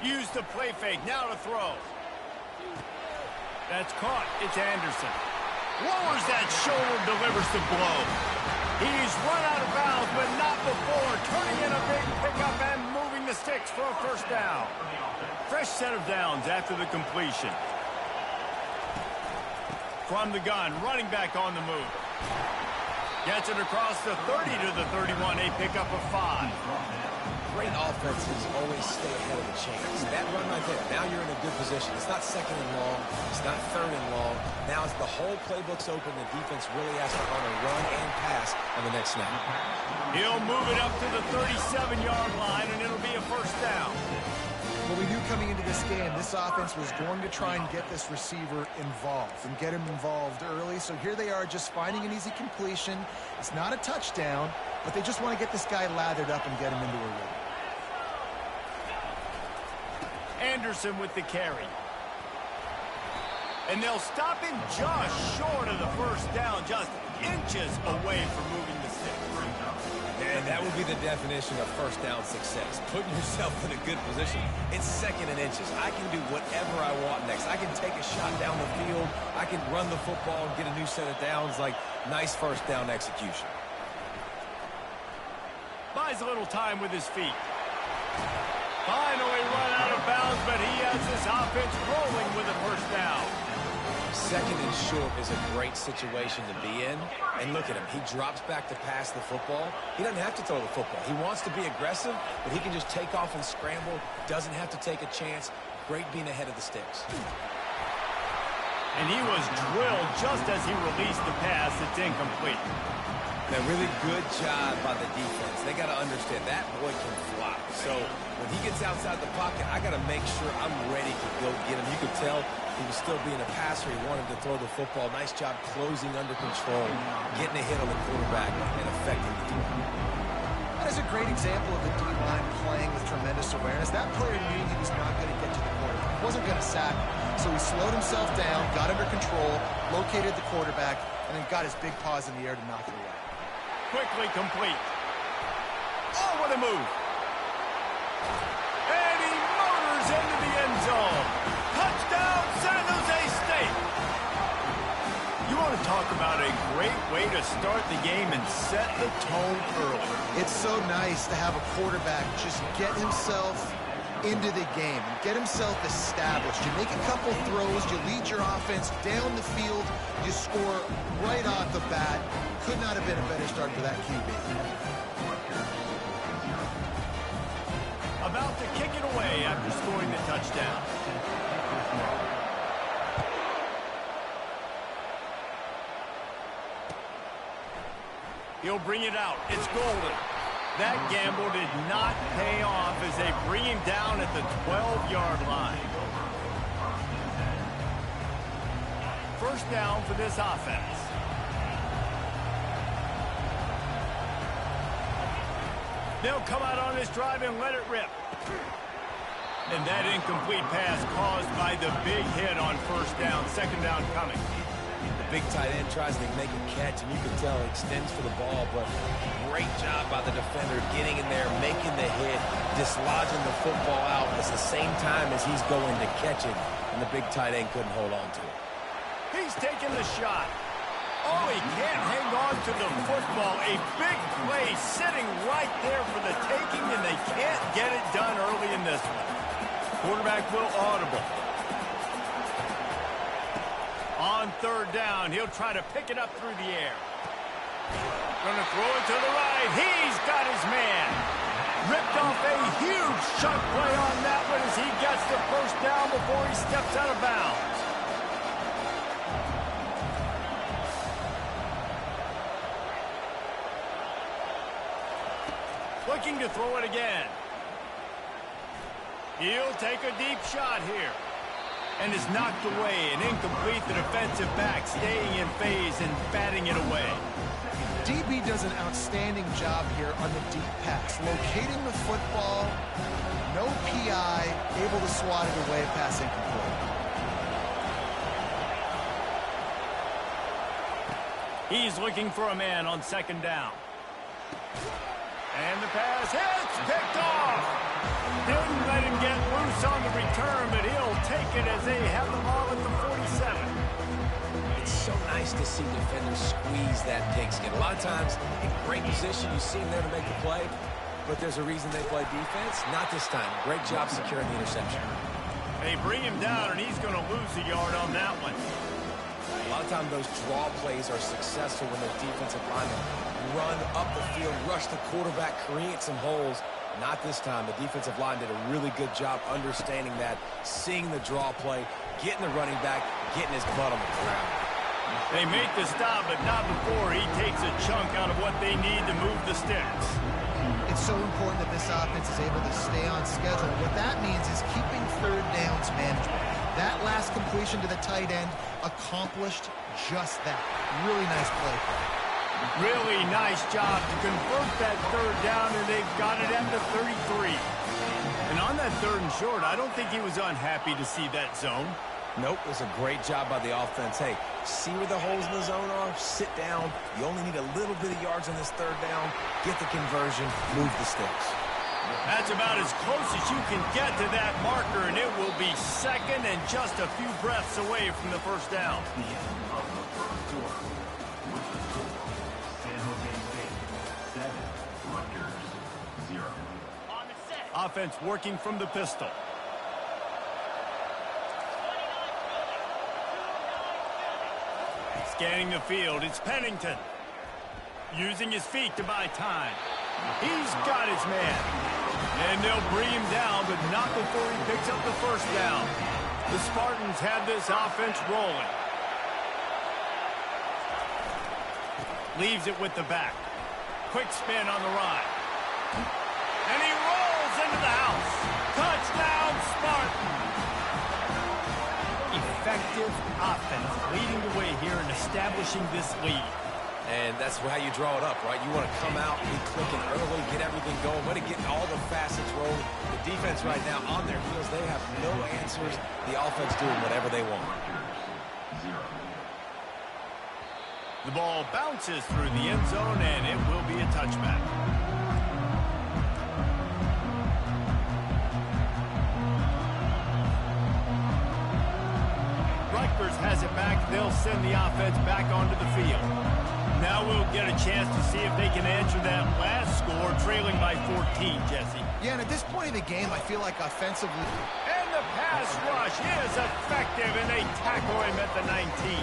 Use the play fake, now to throw. That's caught, it's Anderson. Lowers that shoulder, delivers the blow. He's run out of bounds, but not before. Turning in a big pickup and moving the sticks for a first down. Fresh set of downs after the completion. From the gun, running back on the move. Gets it across the 30 to the 31, a pickup of 5. Great offenses always stay ahead of the chains. That run right there, now you're in a good position. It's not 2nd and long. It's not 3rd and long. Now as the whole playbook's open, the defense really has to honor run and pass on the next snap. He'll move it up to the 37-yard line, and it'll be a first down. Well, we knew coming into this game, this offense was going to try and get this receiver involved and get him involved early. So here they are just finding an easy completion. It's not a touchdown, but they just want to get this guy lathered up and get him into a rhythm. Anderson with the carry. And they'll stop him just short of the first down, just inches away from moving the stick. And that would be the definition of first down success. Putting yourself in a good position. It's second and inches. I can do whatever I want next. I can take a shot down the field. I can run the football and get a new set of downs. Like, nice first down execution. Buys a little time with his feet. Finally run out of bounds, but he has this offense rolling with a first down. Second and short is a great situation to be in. And look at him. He drops back to pass the football. He doesn't have to throw the football. He wants to be aggressive, but he can just take off and scramble. Doesn't have to take a chance. Great being ahead of the sticks. And he was drilled just as he released the pass. It's incomplete. A really good job by the defense. They got to understand that boy can fly. So when he gets outside the pocket, I got to make sure I'm ready to go get him. You could tell he was still being a passer. He wanted to throw the football. Nice job closing under control, getting a hit on the quarterback, and affecting the throw. That is a great example of the D-line playing with tremendous awareness. That player knew he was not going to get to the quarterback. He wasn't going to sack him. So he slowed himself down, got under control, located the quarterback, and then got his big paws in the air to knock it away. Quickly complete. Oh, what a move. And he motors into the end zone. Touchdown, San Jose State. You want to talk about a great way to start the game and set the tone early. It's so nice to have a quarterback just get himself into the game, get himself established. You make a couple throws, you lead your offense down the field, you score right off the bat. Could not have been a better start for that QB. About to kick it away after scoring the touchdown. He'll bring it out. It's Golden. That gamble did not pay off as they bring him down at the 12-yard line. First down for this offense. They'll come out on this drive and let it rip. And that incomplete pass caused by the big hit on first down. Second down coming. The big tight end tries to make a catch, and you can tell he extends for the ball, but great job by the defender getting in there, making the hit, dislodging the football out at the same time as he's going to catch it, and the big tight end couldn't hold on to it. He's taking the shot. Oh, he can't hang on to the football. A big play sitting right there for the taking, and they can't get it done early in this one. Quarterback will audible. On third down, he'll try to pick it up through the air. Gonna throw it to the right. He's got his man. Ripped off a huge chunk play on that one as he gets the first down before he steps out of bounds. Looking to throw it again. He'll take a deep shot here. And is knocked away and incomplete. The defensive back staying in phase and batting it away. DB does an outstanding job here on the deep pass. Locating the football, no PI, able to swat it away, pass incomplete. He's looking for a man on second down. And the pass hits, picked off. Didn't let him get loose on the return, but he'll take it as they have the ball at the 47. It's so nice to see defenders squeeze that pigskin. A lot of times, in great position, you see them there to make the play, but there's a reason they play defense. Not this time. Great job securing the interception. They bring him down, and he's going to lose a yard on that one. A lot of times, those draw plays are successful when the defensive linemen run up the field, rush the quarterback, create some holes. Not this time. The defensive line did a really good job understanding that, seeing the draw play, getting the running back, getting his butt on the ground. They make the stop, but not before he takes a chunk out of what they need to move the sticks. It's so important that this offense is able to stay on schedule. What that means is keeping third downs management. That last completion to the tight end accomplished just that. Really nice play. Really nice job to convert that third down, and they've got it at the 33. And on that third and short, I don't think he was unhappy to see that zone. Nope, it was a great job by the offense. Hey, see where the holes in the zone are? Sit down. You only need a little bit of yards on this third down. Get the conversion. Move the sticks. That's about as close as you can get to that marker, and it will be second and just a few breaths away from the first down. The end of the first quarter. With the score, San Jose State 7, Rutgers 0. Offense working from the pistol. Scanning the field, it's Pennington. Using his feet to buy time. He's got his man. And they'll bring him down, but not before he picks up the first down. The Spartans have this offense rolling. Leaves it with the back. Quick spin on the ride. And he rolls into the house. Touchdown, Spartans! Effective offense leading the way here and establishing this lead. And that's how you draw it up, right? You want to come out, be clicking early, get everything going, way to get all the facets rolling. The defense right now on their heels, they have no answers. The offense doing whatever they want. The ball bounces through the end zone, and it will be a touchback. Rutgers has it back. They'll send the offense back onto the field. Now we'll get a chance to see if they can answer that last score, trailing by 14, Jesse. Yeah, and at this point in the game, I feel like offensively... And the pass rush is effective, and they tackle him at the 19.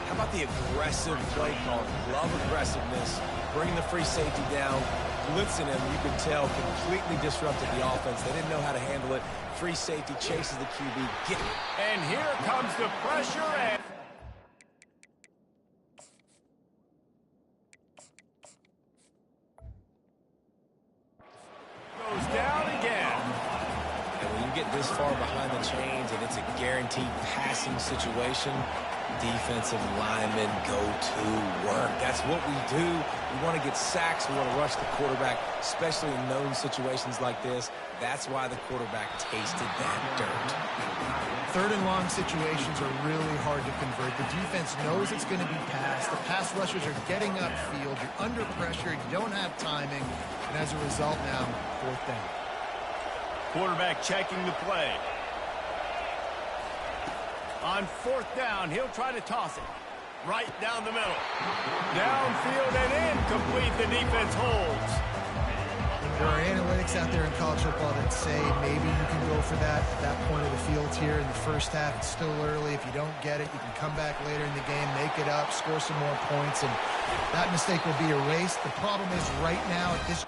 How about the aggressive play call? Love aggressiveness. Bringing the free safety down. Blitzing him, you can tell, completely disrupted the offense. They didn't know how to handle it. Free safety chases the QB. Get it. And here comes the pressure, and... goes down again. And when you get this far behind the chains and it's a guaranteed passing situation, defensive linemen go to work. That's what we do. We want to get sacks. We want to rush the quarterback, especially in known situations like this. That's why the quarterback tasted that dirt. Third and long situations are really hard to convert. The defense knows it's going to be passed. The pass rushers are getting upfield. You're under pressure. You don't have timing. And as a result now, fourth down. Quarterback checking the play. On fourth down, he'll try to toss it. Right down the middle. Downfield and incomplete. The defense holds. There are analytics out there in college football that say maybe you can go for that at that point of the field here in the first half. It's still early. If you don't get it, you can come back later in the game, make it up, score some more points, and that mistake will be erased. The problem is right now at this...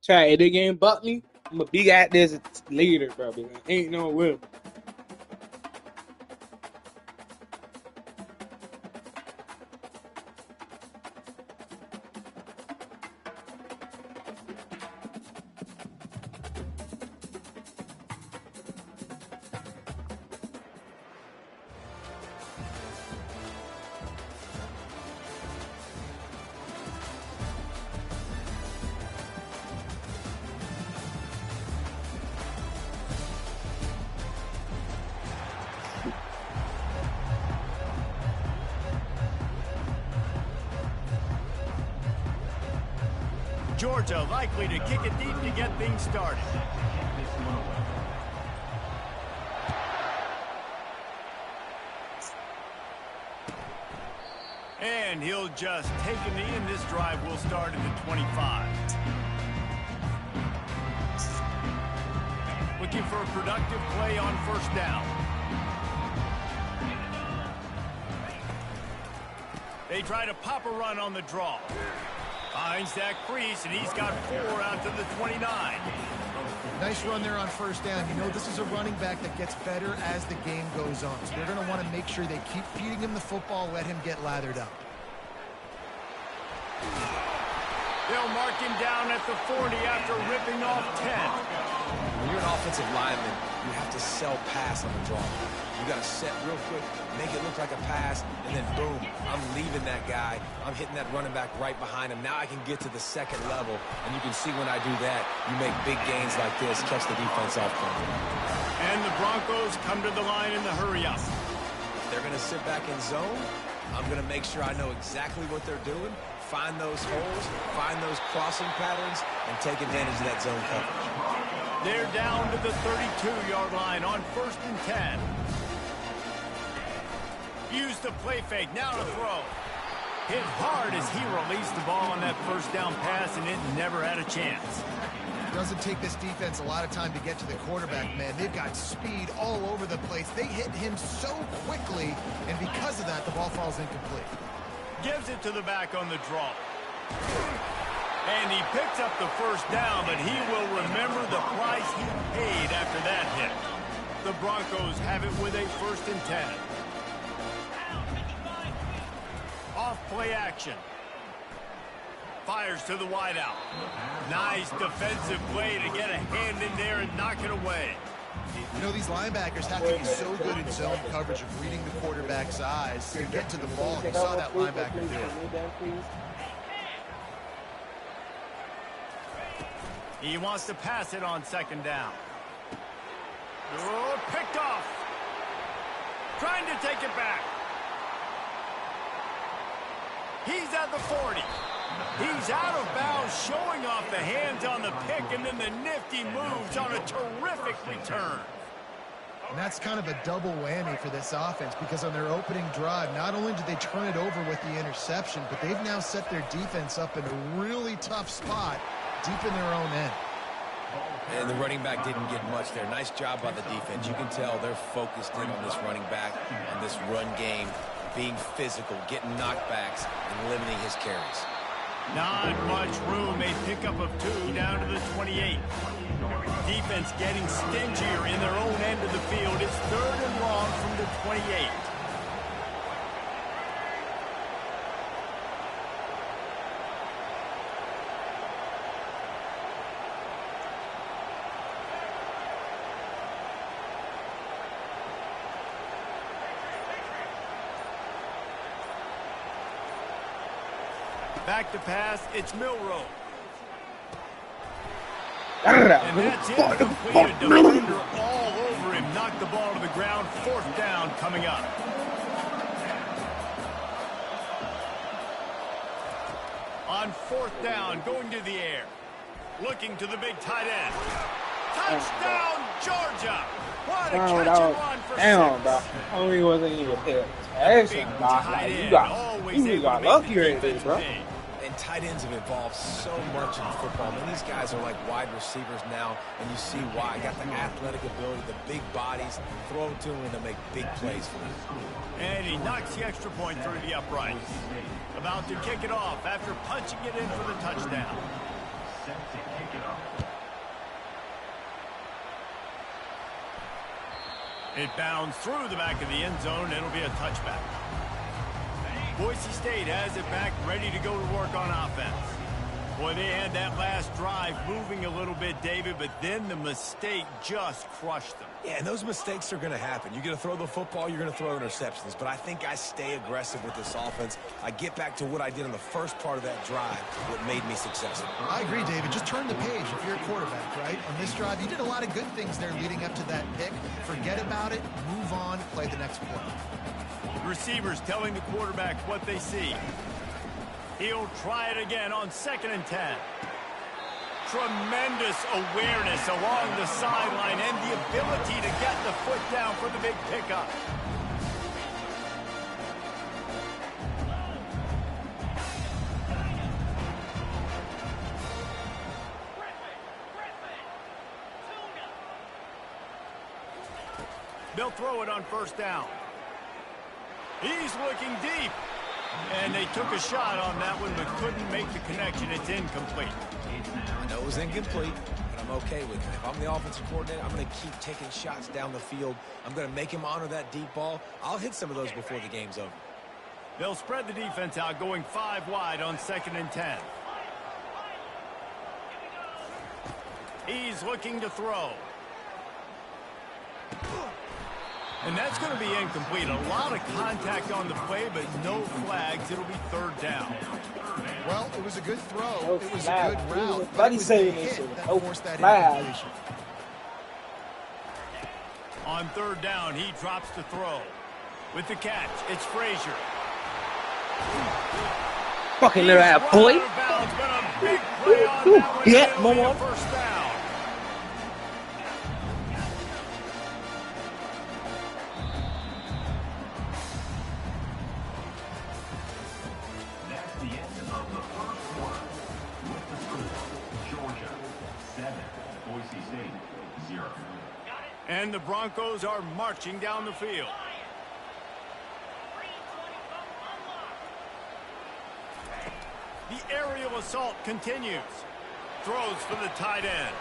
Try if they game buck me, I'm gonna be at this later, bro. Ain't no will. Georgia likely to kick it deep to get things started. And he'll just take a knee, and this drive will start at the 25. Looking for a productive play on first down. They try to pop a run on the draw. Finds that crease, and he's got 4 out to the 29. Nice run there on first down. You know, this is a running back that gets better as the game goes on. So they're going to want to make sure they keep feeding him the football, let him get lathered up. They'll mark him down at the 40 after ripping off 10. When you're an offensive lineman, you have to sell pass on the draw. You got to set real quick, make it look like a pass, and then boom, I'm leaving that guy. I'm hitting that running back right behind him. Now I can get to the second level, and you can see when I do that, you make big gains like this, catch the defense off guard. And the Broncos come to the line in the hurry-up. They're going to sit back in zone. I'm going to make sure I know exactly what they're doing, find those holes, find those crossing patterns, and take advantage of that zone coverage. They're down to the 32-yard line on 1st and 10. Use the play fake, now to throw. Hit hard as he released the ball on that first down pass, and it never had a chance. Doesn't take this defense a lot of time to get to the quarterback, man. They've got speed all over the place. They hit him so quickly, and because of that, the ball falls incomplete. Gives it to the back on the draw. And he picks up the first down, but he will remember the price he paid after that hit. The Broncos have it with a 1st and 10. Off play action. Fires to the wideout. Nice defensive play to get a hand in there and knock it away. You know, these linebackers have to be so good in zone coverage of reading the quarterback's eyes to get to the ball. You saw that linebacker do it. He wants to pass it on 2nd down. Oh, picked off. Trying to take it back. He's at the 40. He's out of bounds, showing off the hands on the pick, and then the nifty moves on a terrific return. And that's kind of a double whammy for this offense, because on their opening drive, not only did they turn it over with the interception, but they've now set their defense up in a really tough spot deep in their own end. And the running back didn't get much there. Nice job by the defense. You can tell they're focused in on this running back, on this run game, being physical, getting knockbacks, and limiting his carries. Not much room. A pickup of 2 down to the 28. Defense getting stingier in their own end of the field. It's 3rd and long from the 28. Back to pass, it's Milroe. And that's it, completed. Defender all over him. Knocked the ball to the ground. 4th down coming up. On 4th down, going to the air. Looking to the big tight end. Touchdown, Georgia. What a catch and run for 6. Damn, bro. I he wasn't even paying attention, bro. Like, you got lucky right there, bro. And tight ends have evolved so much in football. And these guys are like wide receivers now, and you see why. Got the athletic ability, the big bodies, throw to them, and they'll make big plays for them. And he knocks the extra point through the uprights. About to kick it off after punching it in for the touchdown. set to kick it off. It bounds through the back of the end zone. It'll be a touchback. Boise State has it back, ready to go to work on offense. Boy, they had that last drive moving a little bit, David, but then the mistake just crushed them. Yeah, and those mistakes are going to happen. You're going to throw the football, you're going to throw interceptions. But I think I stay aggressive with this offense. I get back to what I did in the first part of that drive, what made me successful. I agree, David. Just turn the page if you're a quarterback, right? On this drive, you did a lot of good things there leading up to that pick. Forget about it, move on, play the next quarter. Receivers telling the quarterback what they see. He'll try it again on 2nd and 10. Tremendous awareness along the sideline and the ability to get the foot down for the big pickup. They'll throw it on 1st down. He's looking deep. And they took a shot on that one, but couldn't make the connection. It's incomplete. I know it was incomplete, but I'm okay with it. If I'm the offensive coordinator, I'm going to keep taking shots down the field. I'm going to make him honor that deep ball. I'll hit some of those before the game's over. They'll spread the defense out, going 5 wide on 2nd and 10. He's looking to throw. And that's going to be incomplete. A lot of contact on the play, but no flags. It'll be 3rd down. Well, it was a good throw. No It was flag. a good route. Buddy But it was the saying hit this. that No forced that flag. incompletion. On 3rd down, he drops to throw. With the catch, it's Frazier. Fucking little ass He's boy. run out of bounds, but a big play on that one. Yeah, It'll be a mama. 1st down. That's the end of the first quarter. With the score, Georgia 7, Boise State 0. And the Broncos are marching down the field. The aerial assault continues. Throws for the tight end.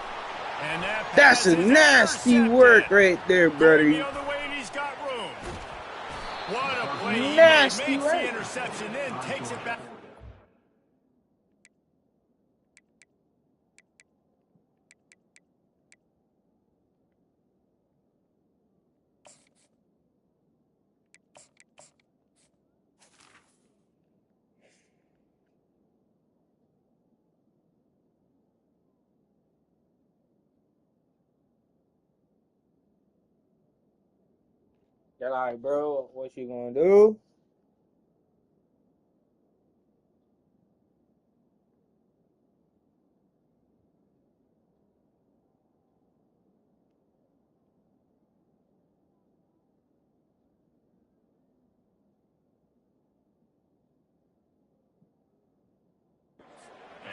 And that That's pass a is nasty intercepted. work right there, Going buddy. the other way, and he's got room. What a play. He Nasty makes work. the interception, then takes it back. They're like, bro, what you gonna do?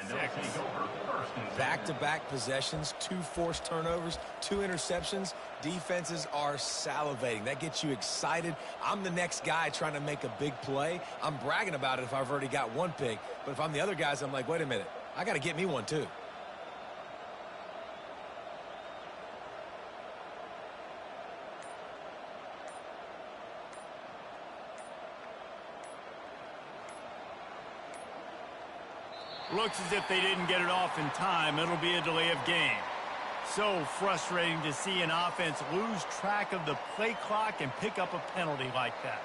And they'll take over 1st and 7. Back-to-back possessions, 2 forced turnovers, 2 interceptions. Defenses are salivating. That gets you excited. I'm the next guy trying to make a big play. I'm bragging about it if I've already got 1 pick. But if I'm the other guys, I'm like, wait a minute. I got to get me 1 too. Looks as if they didn't get it off in time. It'll be a delay of game. So frustrating to see an offense lose track of the play clock and pick up a penalty like that.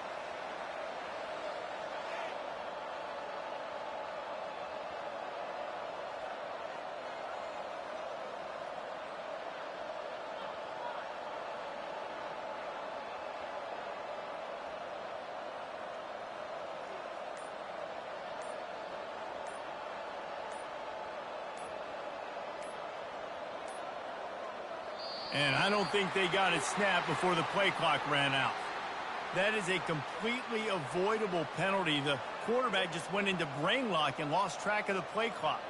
And I don't think they got it snapped before the play clock ran out. That is a completely avoidable penalty. The quarterback just went into brain lock and lost track of the play clock.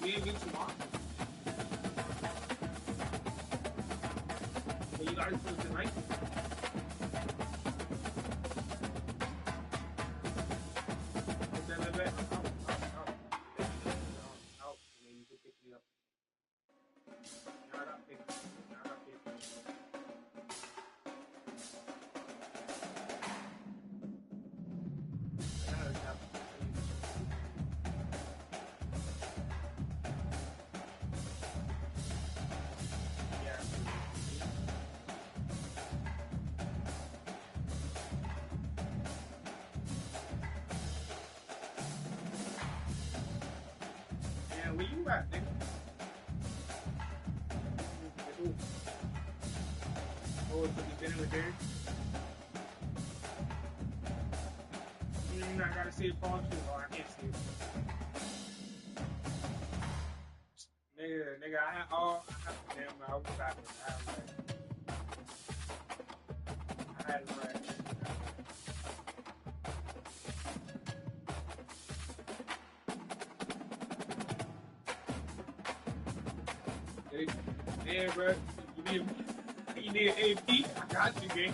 we ain't beat tomorrow. But you gotta do it tonight. Where you at, nigga? Oh, it's the dinner with Derek. I gotta see it fall too. Oh, I can't see it. Nigga, I have damn, I was back in the house. I had it right. Yeah, bro. You need an AP? I got you, gang.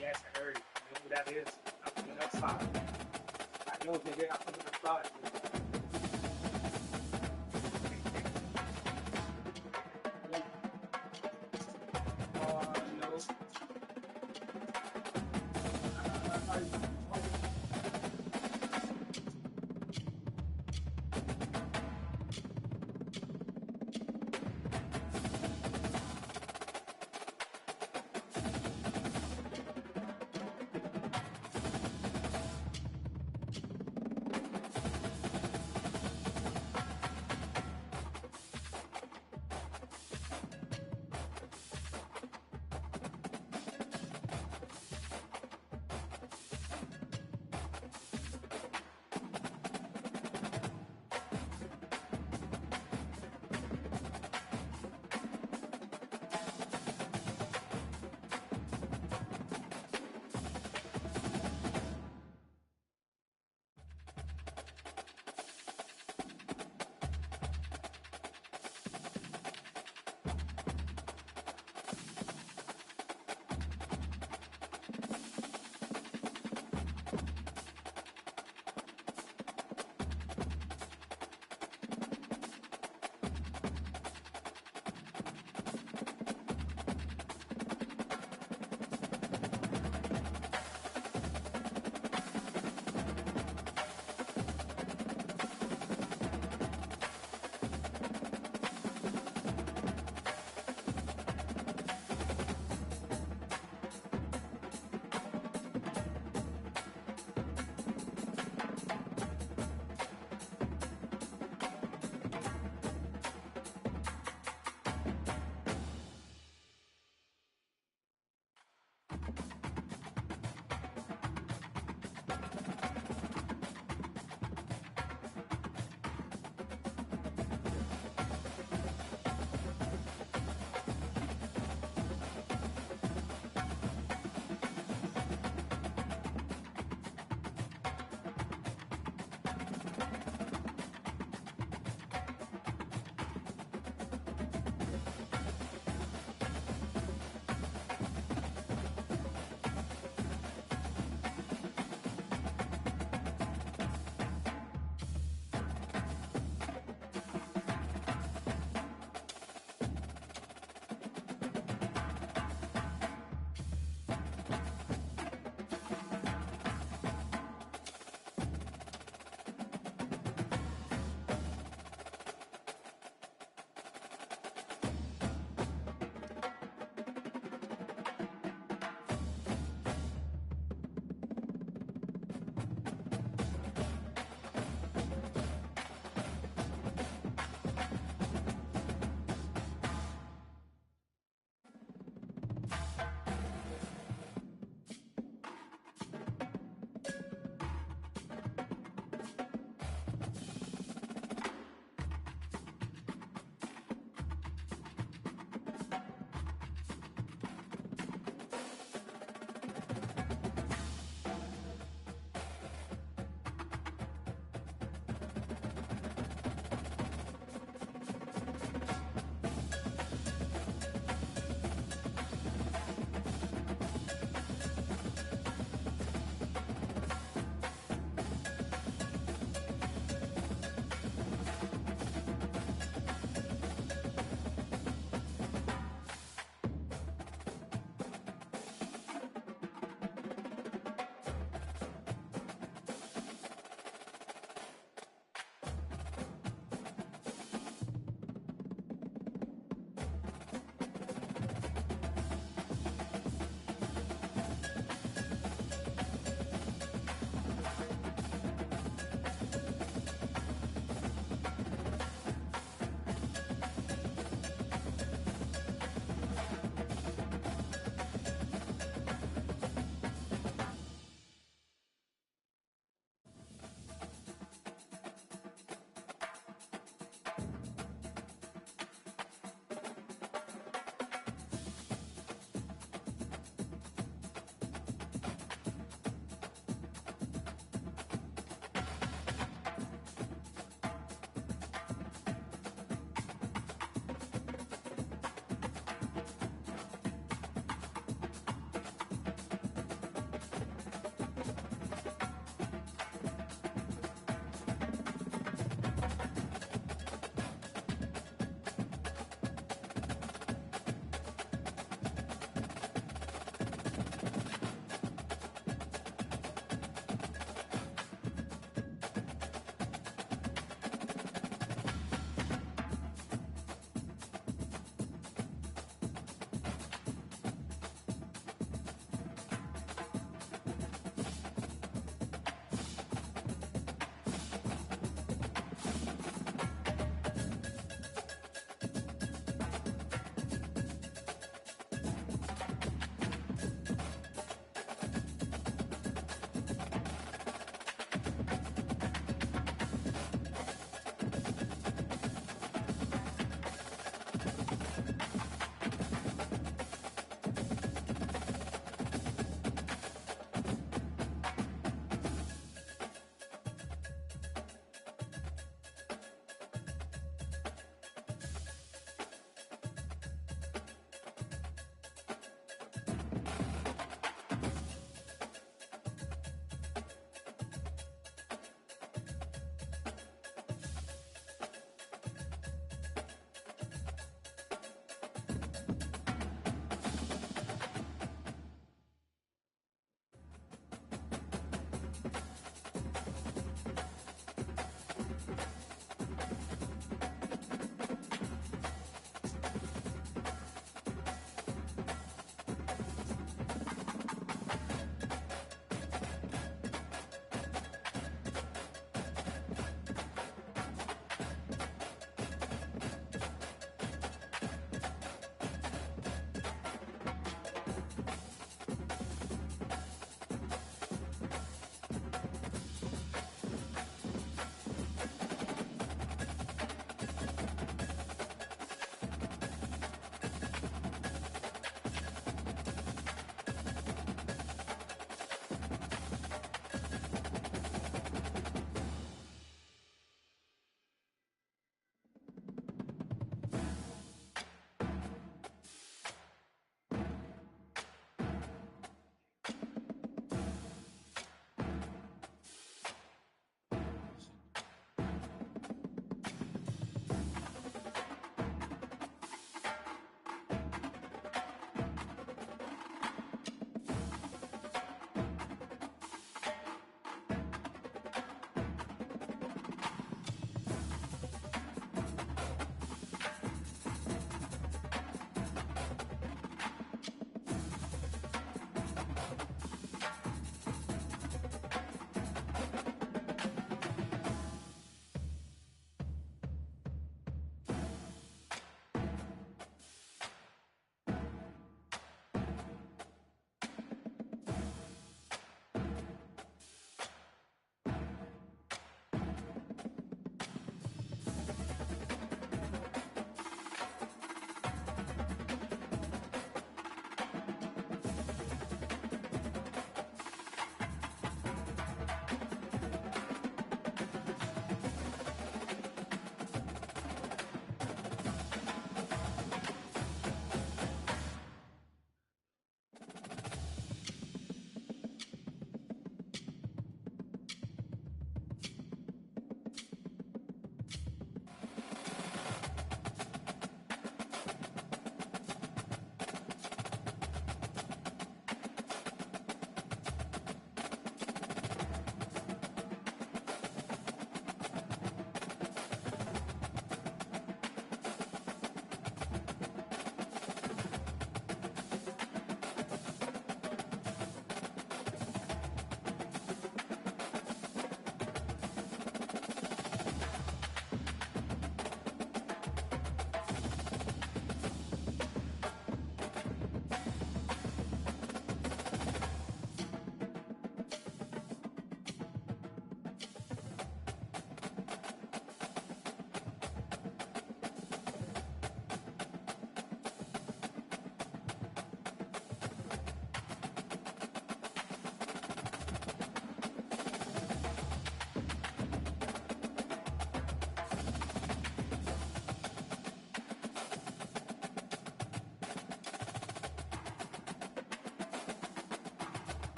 Yes, I heard it. You know who that is? I'm from the side. I know, nigga. I'm from the side.